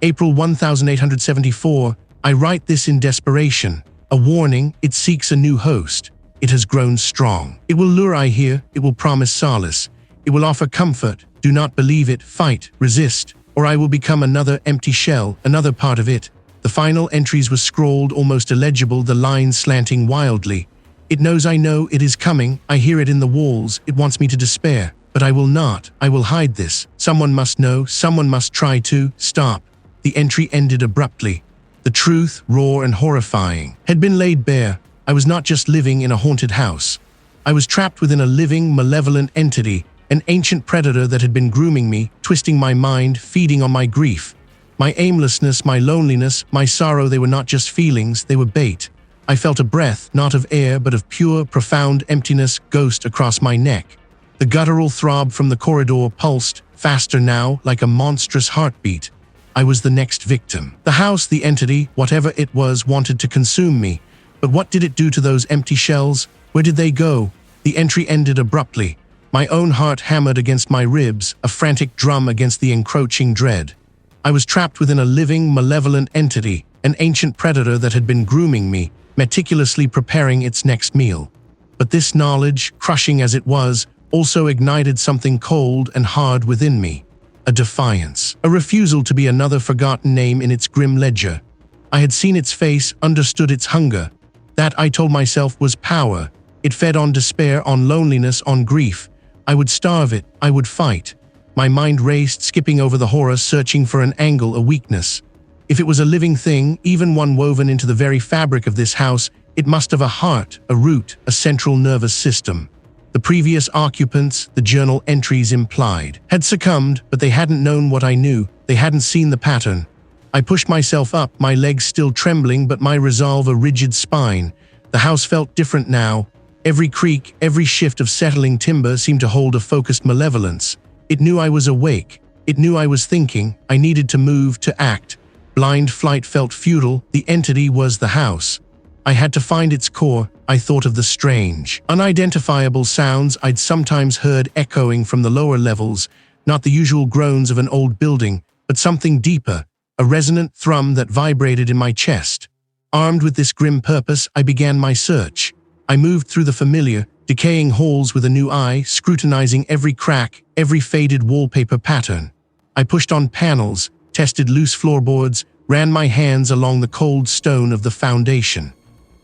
April 1874. I write this in desperation. A warning, it seeks a new host. It has grown strong. It will lure, I hear. It will promise solace. It will offer comfort. Do not believe it. Fight. Resist. Or I will become another empty shell, another part of it. The final entries were scrawled, almost illegible, the lines slanting wildly. It knows I know it is coming. I hear it in the walls. It wants me to despair. But I will not. I will hide this. Someone must know. Someone must try to stop. The entry ended abruptly. The truth, raw and horrifying, had been laid bare. I was not just living in a haunted house. I was trapped within a living, malevolent entity, an ancient predator that had been grooming me, twisting my mind, feeding on my grief. My aimlessness, my loneliness, my sorrow, they were not just feelings, they were bait. I felt a breath, not of air, but of pure, profound emptiness, ghost across my neck. The guttural throb from the corridor pulsed, faster now, like a monstrous heartbeat. I was the next victim. The house, the entity, whatever it was, wanted to consume me. But what did it do to those empty shells? Where did they go? The entry ended abruptly. My own heart hammered against my ribs, a frantic drum against the encroaching dread. I was trapped within a living, malevolent entity, an ancient predator that had been grooming me, meticulously preparing its next meal. But this knowledge, crushing as it was, also ignited something cold and hard within me. A defiance, a refusal to be another forgotten name in its grim ledger. I had seen its face, understood its hunger. That, I told myself, was power. It fed on despair, on loneliness, on grief. I would starve it, I would fight. My mind raced, skipping over the horror, searching for an angle, a weakness. If it was a living thing, even one woven into the very fabric of this house, it must have a heart, a root, a central nervous system. The previous occupants, the journal entries implied, had succumbed, but they hadn't known what I knew. They hadn't seen the pattern. I pushed myself up, my legs still trembling, but my resolve a rigid spine. The house felt different now. Every creak, every shift of settling timber seemed to hold a focused malevolence. It knew I was awake. It knew I was thinking. I needed to move, to act. Blind flight felt futile. The entity was the house. I had to find its core. I thought of the strange, unidentifiable sounds I'd sometimes heard echoing from the lower levels, not the usual groans of an old building, but something deeper, a resonant thrum that vibrated in my chest. Armed with this grim purpose, I began my search. I moved through the familiar, decaying halls with a new eye, scrutinizing every crack, every faded wallpaper pattern. I pushed on panels, tested loose floorboards, ran my hands along the cold stone of the foundation.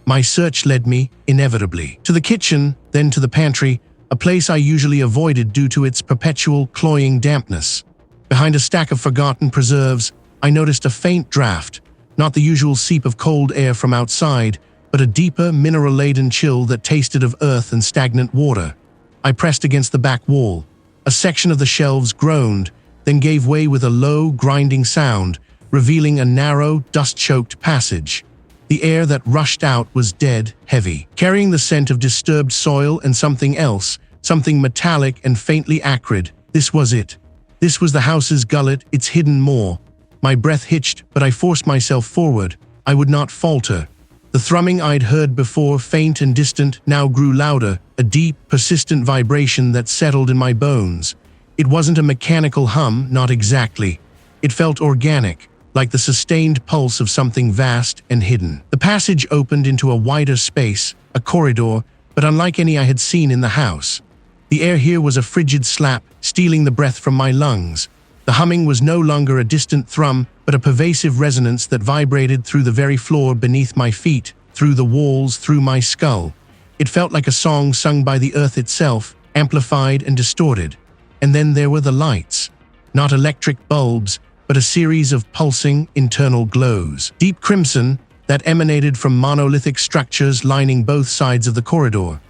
My search led me, inevitably, to the kitchen, then to the pantry, a place I usually avoided due to its perpetual, cloying dampness. Behind a stack of forgotten preserves, I noticed a faint draft, not the usual seep of cold air from outside, but a deeper, mineral-laden chill that tasted of earth and stagnant water. I pressed against the back wall. A section of the shelves groaned, then gave way with a low, grinding sound, revealing a narrow, dust-choked passage. The air that rushed out was dead, heavy, carrying the scent of disturbed soil and something else, something metallic and faintly acrid. This was it. This was the house's gullet, its hidden maw. My breath hitched, but I forced myself forward. I would not falter. The thrumming I'd heard before, faint and distant, now grew louder, a deep, persistent vibration that settled in my bones. It wasn't a mechanical hum, not exactly. It felt organic, like the sustained pulse of something vast and hidden. The passage opened into a wider space, a corridor, but unlike any I had seen in the house. The air here was a frigid slap, stealing the breath from my lungs. The humming was no longer a distant thrum, but a pervasive resonance that vibrated through the very floor beneath my feet, through the walls, through my skull. It felt like a song sung by the earth itself, amplified and distorted. And then there were the lights. Not electric bulbs, but a series of pulsing, internal glows. Deep crimson that emanated from monolithic structures lining both sides of the corridor.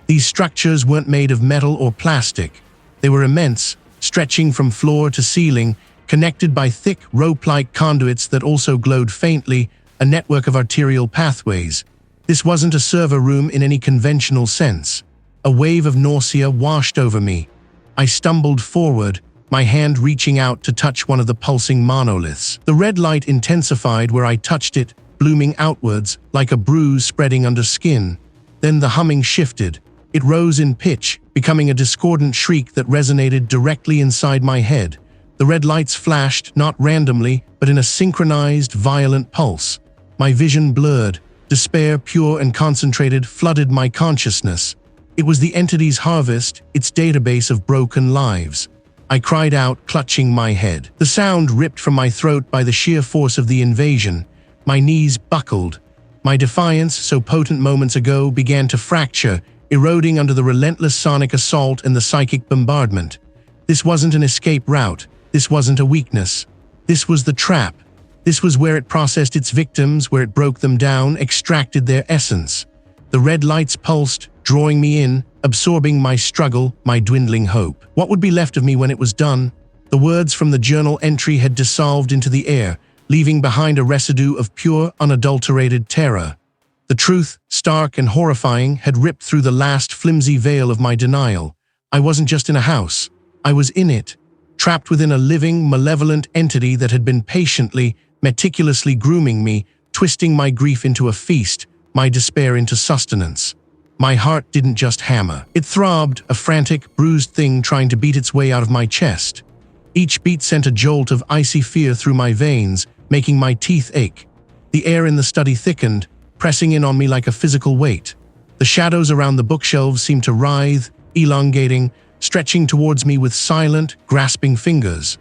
These structures weren't made of metal or plastic. They were immense, stretching from floor to ceiling, connected by thick, rope-like conduits that also glowed faintly, a network of arterial pathways. This wasn't a server room in any conventional sense. A wave of nausea washed over me. I stumbled forward, my hand reaching out to touch one of the pulsing monoliths. The red light intensified where I touched it, blooming outwards like a bruise spreading under skin. Then the humming shifted. It rose in pitch, becoming a discordant shriek that resonated directly inside my head. The red lights flashed, not randomly, but in a synchronized, violent pulse. My vision blurred. Despair, pure and concentrated, flooded my consciousness. It was the entity's harvest, its database of broken lives. I cried out, clutching my head. The sound ripped from my throat by the sheer force of the invasion. My knees buckled. My defiance, so potent moments ago, began to fracture, eroding under the relentless sonic assault and the psychic bombardment. This wasn't an escape route. This wasn't a weakness. This was the trap. This was where it processed its victims, where it broke them down, extracted their essence. The red lights pulsed, drawing me in, absorbing my struggle, my dwindling hope. What would be left of me when it was done? The words from the journal entry had dissolved into the air, leaving behind a residue of pure, unadulterated terror. The truth, stark and horrifying, had ripped through the last flimsy veil of my denial. I wasn't just in a house. I was in it, trapped within a living, malevolent entity that had been patiently, meticulously grooming me, twisting my grief into a feast, my despair into sustenance. My heart didn't just hammer. It throbbed, a frantic, bruised thing trying to beat its way out of my chest. Each beat sent a jolt of icy fear through my veins, making my teeth ache. The air in the study thickened, pressing in on me like a physical weight. The shadows around the bookshelves seemed to writhe, elongating, stretching towards me with silent, grasping fingers.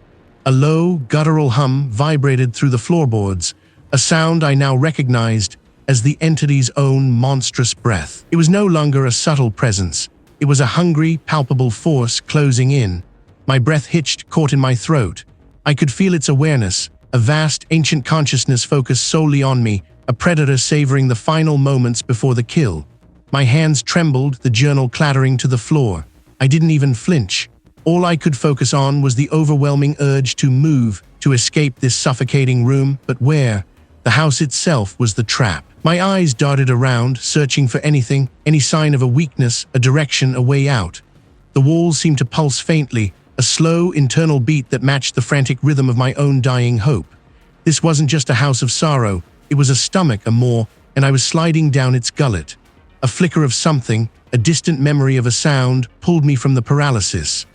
A low, guttural hum vibrated through the floorboards, a sound I now recognized as the entity's own monstrous breath. It was no longer a subtle presence. It was a hungry, palpable force closing in. My breath hitched, caught in my throat. I could feel its awareness, a vast, ancient consciousness focused solely on me, a predator savoring the final moments before the kill. My hands trembled, the journal clattering to the floor. I didn't even flinch. All I could focus on was the overwhelming urge to move, to escape this suffocating room, but where? The house itself was the trap. My eyes darted around, searching for anything, any sign of a weakness, a direction, a way out. The walls seemed to pulse faintly, a slow, internal beat that matched the frantic rhythm of my own dying hope. This wasn't just a house of sorrow. It was a stomach, a maw, and I was sliding down its gullet. A flicker of something, a distant memory of a sound, pulled me from the paralysis.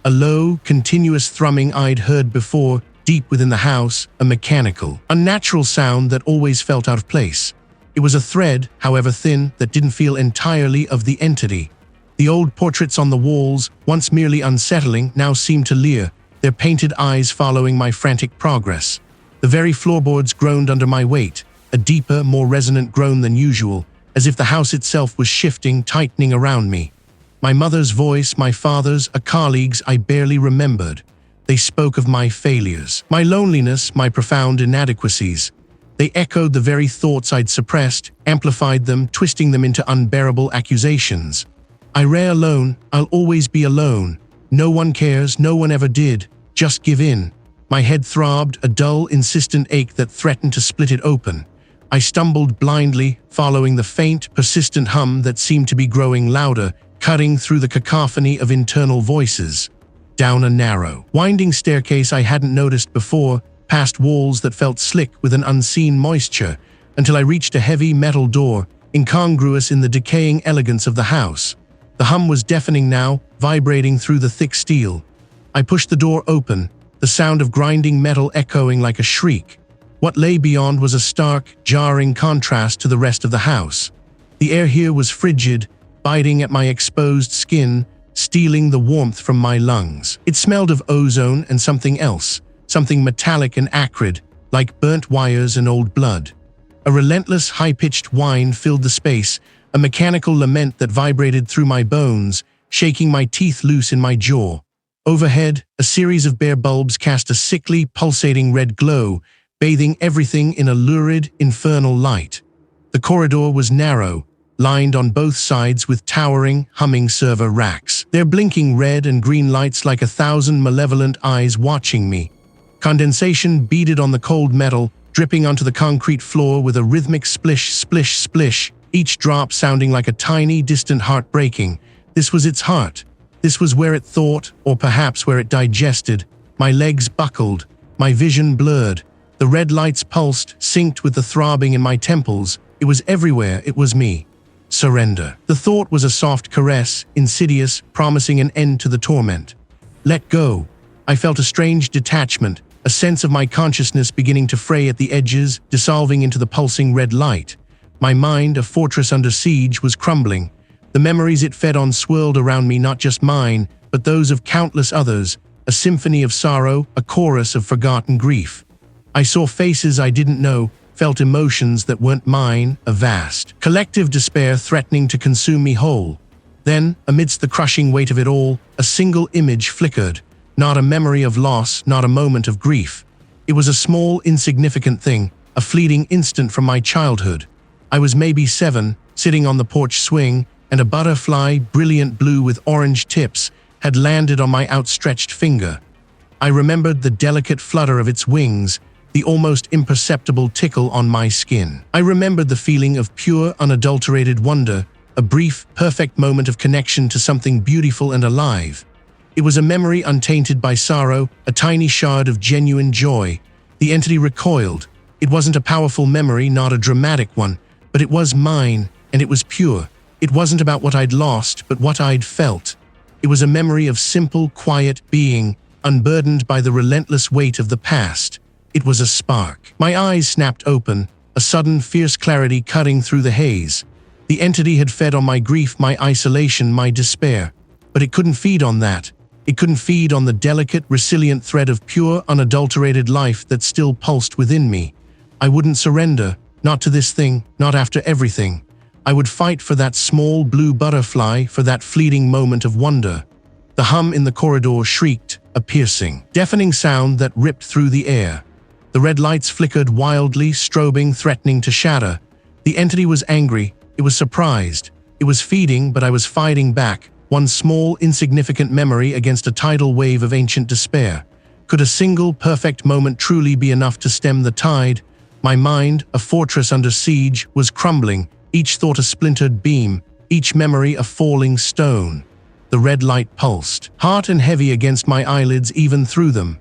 A low, continuous thrumming I'd heard before, deep within the house, a mechanical, unnatural sound that always felt out of place. It was a thread, however thin, that didn't feel entirely of the entity. The old portraits on the walls, once merely unsettling, now seemed to leer, their painted eyes following my frantic progress. The very floorboards groaned under my weight, a deeper, more resonant groan than usual, as if the house itself was shifting, tightening around me. My mother's voice, my father's, a colleague's I barely remembered. They spoke of my failures, my loneliness, my profound inadequacies. They echoed the very thoughts I'd suppressed, amplified them, twisting them into unbearable accusations. I ray alone, I'll always be alone. No one cares, no one ever did. Just give in. My head throbbed, a dull, insistent ache that threatened to split it open. I stumbled blindly, following the faint, persistent hum that seemed to be growing louder, cutting through the cacophony of internal voices. Down a narrow, winding staircase I hadn't noticed before, past walls that felt slick with an unseen moisture, until I reached a heavy metal door, incongruous in the decaying elegance of the house. The hum was deafening now, vibrating through the thick steel. I pushed the door open, the sound of grinding metal echoing like a shriek. What lay beyond was a stark, jarring contrast to the rest of the house. The air here was frigid, biting at my exposed skin, stealing the warmth from my lungs. It smelled of ozone and something else, something metallic and acrid, like burnt wires and old blood. A relentless, high-pitched whine filled the space, a mechanical lament that vibrated through my bones, shaking my teeth loose in my jaw. Overhead, a series of bare bulbs cast a sickly, pulsating red glow, bathing everything in a lurid, infernal light. The corridor was narrow, lined on both sides with towering, humming server racks, their blinking red and green lights like 1,000 malevolent eyes watching me. Condensation beaded on the cold metal, dripping onto the concrete floor with a rhythmic splish, splish, splish, each drop sounding like a tiny, distant heart breaking. This was its heart. This was where it thought, or perhaps where it digested. My legs buckled, my vision blurred. The red lights pulsed, synced with the throbbing in my temples. It was everywhere, it was me. Surrender. The thought was a soft caress, insidious, promising an end to the torment. Let go. I felt a strange detachment, a sense of my consciousness beginning to fray at the edges, dissolving into the pulsing red light. My mind, a fortress under siege, was crumbling. The memories it fed on swirled around me, not just mine, but those of countless others, a symphony of sorrow, a chorus of forgotten grief. I saw faces I didn't know, felt emotions that weren't mine, a vast, collective despair threatening to consume me whole. Then, amidst the crushing weight of it all, a single image flickered, not a memory of loss, not a moment of grief. It was a small, insignificant thing, a fleeting instant from my childhood. I was maybe 7, sitting on the porch swing, and a butterfly, brilliant blue with orange tips, had landed on my outstretched finger. I remembered the delicate flutter of its wings, the almost imperceptible tickle on my skin. I remembered the feeling of pure, unadulterated wonder, a brief, perfect moment of connection to something beautiful and alive. It was a memory untainted by sorrow, a tiny shard of genuine joy. The entity recoiled. It wasn't a powerful memory, not a dramatic one, but it was mine, and it was pure. It wasn't about what I'd lost, but what I'd felt. It was a memory of simple, quiet being, unburdened by the relentless weight of the past. It was a spark. My eyes snapped open, a sudden, fierce clarity cutting through the haze. The entity had fed on my grief, my isolation, my despair. But it couldn't feed on that. It couldn't feed on the delicate, resilient thread of pure, unadulterated life that still pulsed within me. I wouldn't surrender, not to this thing, not after everything. I would fight for that small blue butterfly, for that fleeting moment of wonder. The hum in the corridor shrieked, a piercing, deafening sound that ripped through the air. The red lights flickered wildly, strobing, threatening to shatter. The entity was angry. It was surprised. It was feeding, but I was fighting back, one small, insignificant memory against a tidal wave of ancient despair. Could a single, perfect moment truly be enough to stem the tide? My mind, a fortress under siege, was crumbling, each thought a splintered beam, each memory a falling stone. The red light pulsed, hot and heavy against my eyelids even through them.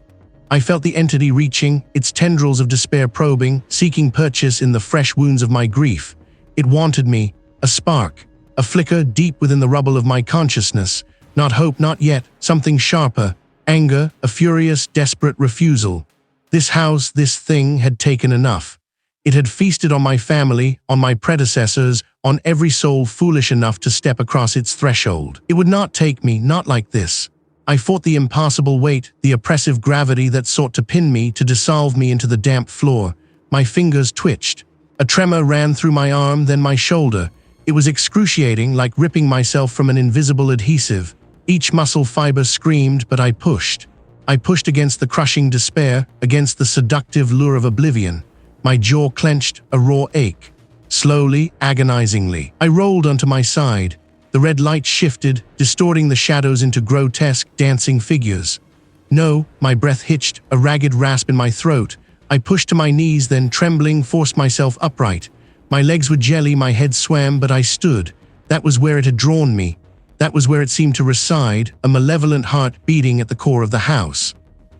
I felt the entity reaching, its tendrils of despair probing, seeking purchase in the fresh wounds of my grief. It wanted me, a spark, a flicker deep within the rubble of my consciousness. Not hope, not yet, something sharper, anger, a furious, desperate refusal. This house, this thing had taken enough. It had feasted on my family, on my predecessors, on every soul foolish enough to step across its threshold. It would not take me, not like this. I fought the impossible weight, the oppressive gravity that sought to pin me, to dissolve me into the damp floor. My fingers twitched. A tremor ran through my arm, then my shoulder. It was excruciating, like ripping myself from an invisible adhesive. Each muscle fiber screamed, but I pushed. I pushed against the crushing despair, against the seductive lure of oblivion. My jaw clenched, a raw ache. Slowly, agonizingly, I rolled onto my side. The red light shifted, distorting the shadows into grotesque, dancing figures. No, my breath hitched, a ragged rasp in my throat. I pushed to my knees, then, trembling, forced myself upright. My legs were jelly, my head swam, but I stood. That was where it had drawn me. That was where it seemed to reside, a malevolent heart beating at the core of the house.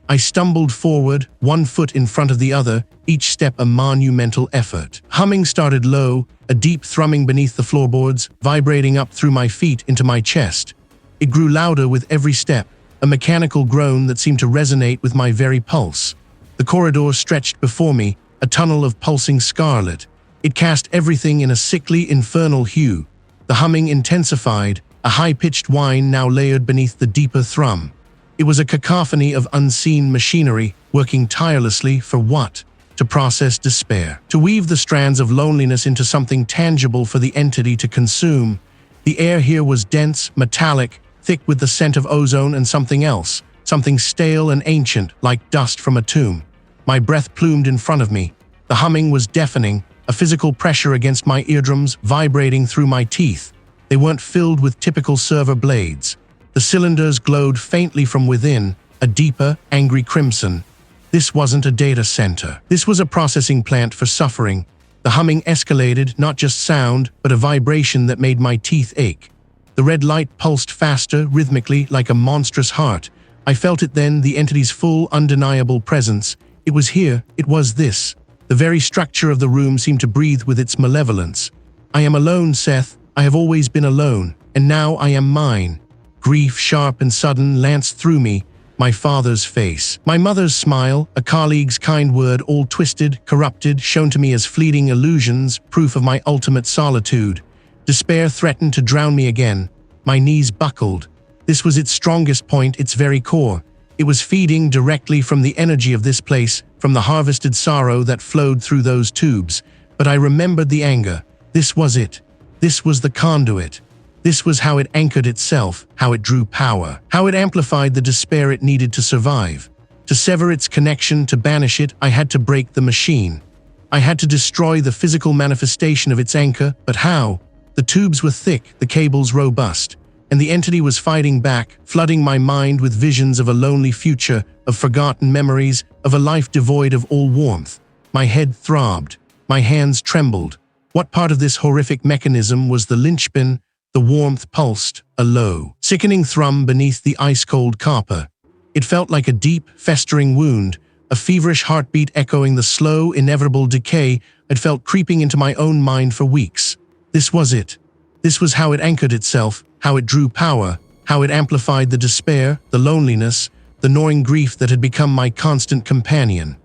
I stumbled forward, one foot in front of the other, each step a monumental effort. Humming started low, a deep thrumming beneath the floorboards, vibrating up through my feet into my chest. It grew louder with every step, a mechanical groan that seemed to resonate with my very pulse. The corridor stretched before me, a tunnel of pulsing scarlet. It cast everything in a sickly, infernal hue. The humming intensified, a high-pitched whine now layered beneath the deeper thrum. It was a cacophony of unseen machinery, working tirelessly for what? To to process despair, to weave the strands of loneliness into something tangible for the entity to consume. The air here was dense, metallic, thick with the scent of ozone and something else, something stale and ancient, like dust from a tomb. My breath plumed in front of me. The humming was deafening, a physical pressure against my eardrums vibrating through my teeth. They weren't filled with typical server blades. The cylinders glowed faintly from within, a deeper, angry crimson. This wasn't a data center. This was a processing plant for suffering. The humming escalated, not just sound, but a vibration that made my teeth ache. The red light pulsed faster, rhythmically, like a monstrous heart. I felt it then, the entity's full, undeniable presence. It was here, it was this. The very structure of the room seemed to breathe with its malevolence. I am alone, Seth. I have always been alone, and now I am mine. Grief, sharp and sudden, lanced through me. My father's face, my mother's smile, a colleague's kind word, all twisted, corrupted, shown to me as fleeting illusions, proof of my ultimate solitude. Despair threatened to drown me again. My knees buckled. This was its strongest point, its very core. It was feeding directly from the energy of this place, from the harvested sorrow that flowed through those tubes. But I remembered the anger. This was it. This was the conduit. This was how it anchored itself, how it drew power, how it amplified the despair it needed to survive. To sever its connection, to banish it, I had to break the machine. I had to destroy the physical manifestation of its anchor, but how? The tubes were thick, the cables robust, and the entity was fighting back, flooding my mind with visions of a lonely future, of forgotten memories, of a life devoid of all warmth. My head throbbed. My hands trembled. What part of this horrific mechanism was the linchpin? The warmth pulsed, a low, sickening thrum beneath the ice-cold copper. It felt like a deep, festering wound, a feverish heartbeat echoing the slow, inevitable decay I'd felt creeping into my own mind for weeks. This was it. This was how it anchored itself, how it drew power, how it amplified the despair, the loneliness, the gnawing grief that had become my constant companion.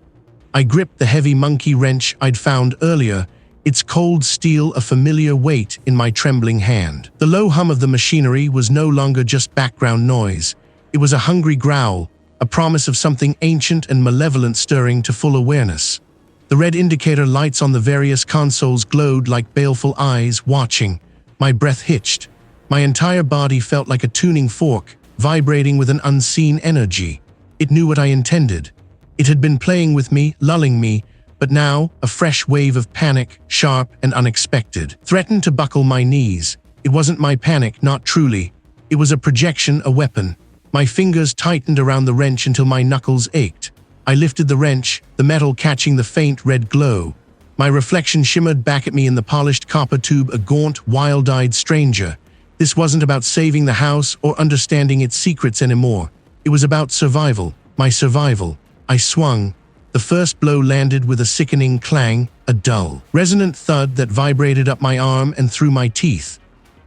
I gripped the heavy monkey wrench I'd found earlier, its cold steel a familiar weight in my trembling hand. The low hum of the machinery was no longer just background noise. It was a hungry growl, a promise of something ancient and malevolent stirring to full awareness. The red indicator lights on the various consoles glowed like baleful eyes watching. My breath hitched. My entire body felt like a tuning fork, vibrating with an unseen energy. It knew what I intended. It had been playing with me, lulling me, but now, a fresh wave of panic, sharp and unexpected, threatened to buckle my knees. It wasn't my panic, not truly. It was a projection, a weapon. My fingers tightened around the wrench until my knuckles ached. I lifted the wrench, the metal catching the faint red glow. My reflection shimmered back at me in the polished copper tube, a gaunt, wild-eyed stranger. This wasn't about saving the house or understanding its secrets anymore. It was about survival, my survival. I swung. The first blow landed with a sickening clang, a dull, resonant thud that vibrated up my arm and through my teeth.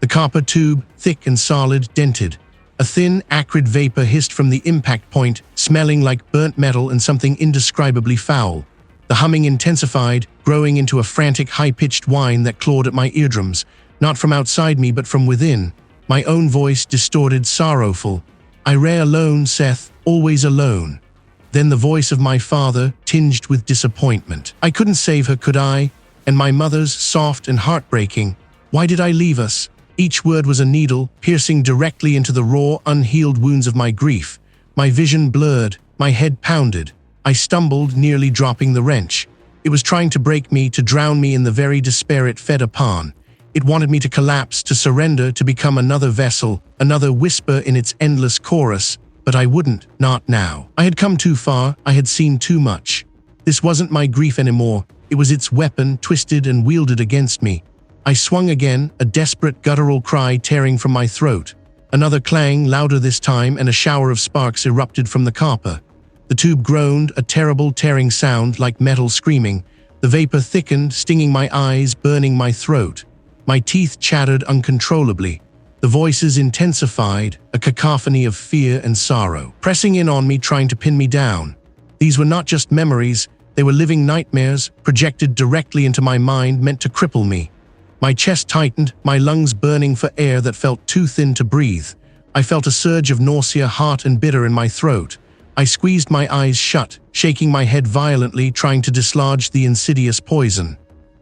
The copper tube, thick and solid, dented. A thin, acrid vapor hissed from the impact point, smelling like burnt metal and something indescribably foul. The humming intensified, growing into a frantic, high-pitched whine that clawed at my eardrums, not from outside me but from within. My own voice distorted, sorrowful. I lay alone, Seth, always alone. Then the voice of my father, tinged with disappointment. I couldn't save her, could I? And my mother's, soft and heartbreaking. Why did I leave us? Each word was a needle, piercing directly into the raw, unhealed wounds of my grief. My vision blurred, my head pounded. I stumbled, nearly dropping the wrench. It was trying to break me, to drown me in the very despair it fed upon. It wanted me to collapse, to surrender, to become another vessel, another whisper in its endless chorus. But I wouldn't, not now. I had come too far, I had seen too much. This wasn't my grief anymore, it was its weapon, twisted and wielded against me. I swung again, a desperate guttural cry tearing from my throat. Another clang, louder this time, and a shower of sparks erupted from the copper. The tube groaned, a terrible tearing sound like metal screaming. The vapor thickened, stinging my eyes, burning my throat. My teeth chattered uncontrollably. The voices intensified, a cacophony of fear and sorrow, pressing in on me, trying to pin me down. These were not just memories, they were living nightmares, projected directly into my mind, meant to cripple me. My chest tightened, my lungs burning for air that felt too thin to breathe. I felt a surge of nausea, hot and bitter in my throat. I squeezed my eyes shut, shaking my head violently, trying to dislodge the insidious poison.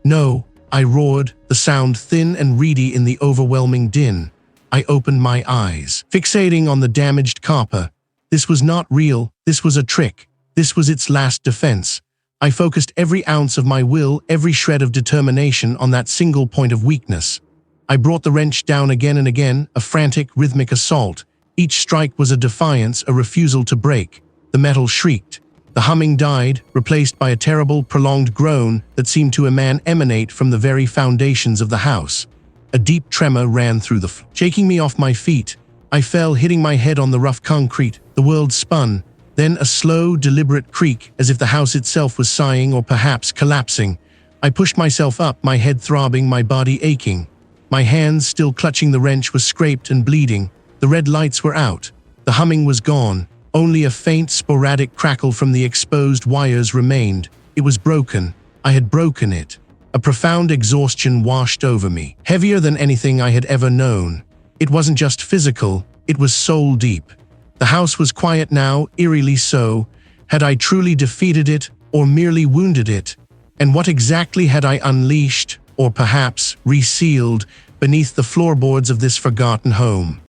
"No," I roared, the sound thin and reedy in the overwhelming din. I opened my eyes, fixating on the damaged copper. This was not real, this was a trick. This was its last defense. I focused every ounce of my will, every shred of determination on that single point of weakness. I brought the wrench down again and again, a frantic, rhythmic assault. Each strike was a defiance, a refusal to break. The metal shrieked. The humming died, replaced by a terrible, prolonged groan that seemed to emanate from the very foundations of the house. A deep tremor ran through the floor, shaking me off my feet. I fell, hitting my head on the rough concrete. The world spun. Then a slow, deliberate creak, as if the house itself was sighing or perhaps collapsing. I pushed myself up, my head throbbing, my body aching. My hands, still clutching the wrench, were scraped and bleeding. The red lights were out. The humming was gone. Only a faint, sporadic crackle from the exposed wires remained. It was broken. I had broken it. A profound exhaustion washed over me, heavier than anything I had ever known. It wasn't just physical, it was soul-deep. The house was quiet now, eerily so. Had I truly defeated it, or merely wounded it? And what exactly had I unleashed, or perhaps resealed, beneath the floorboards of this forgotten home?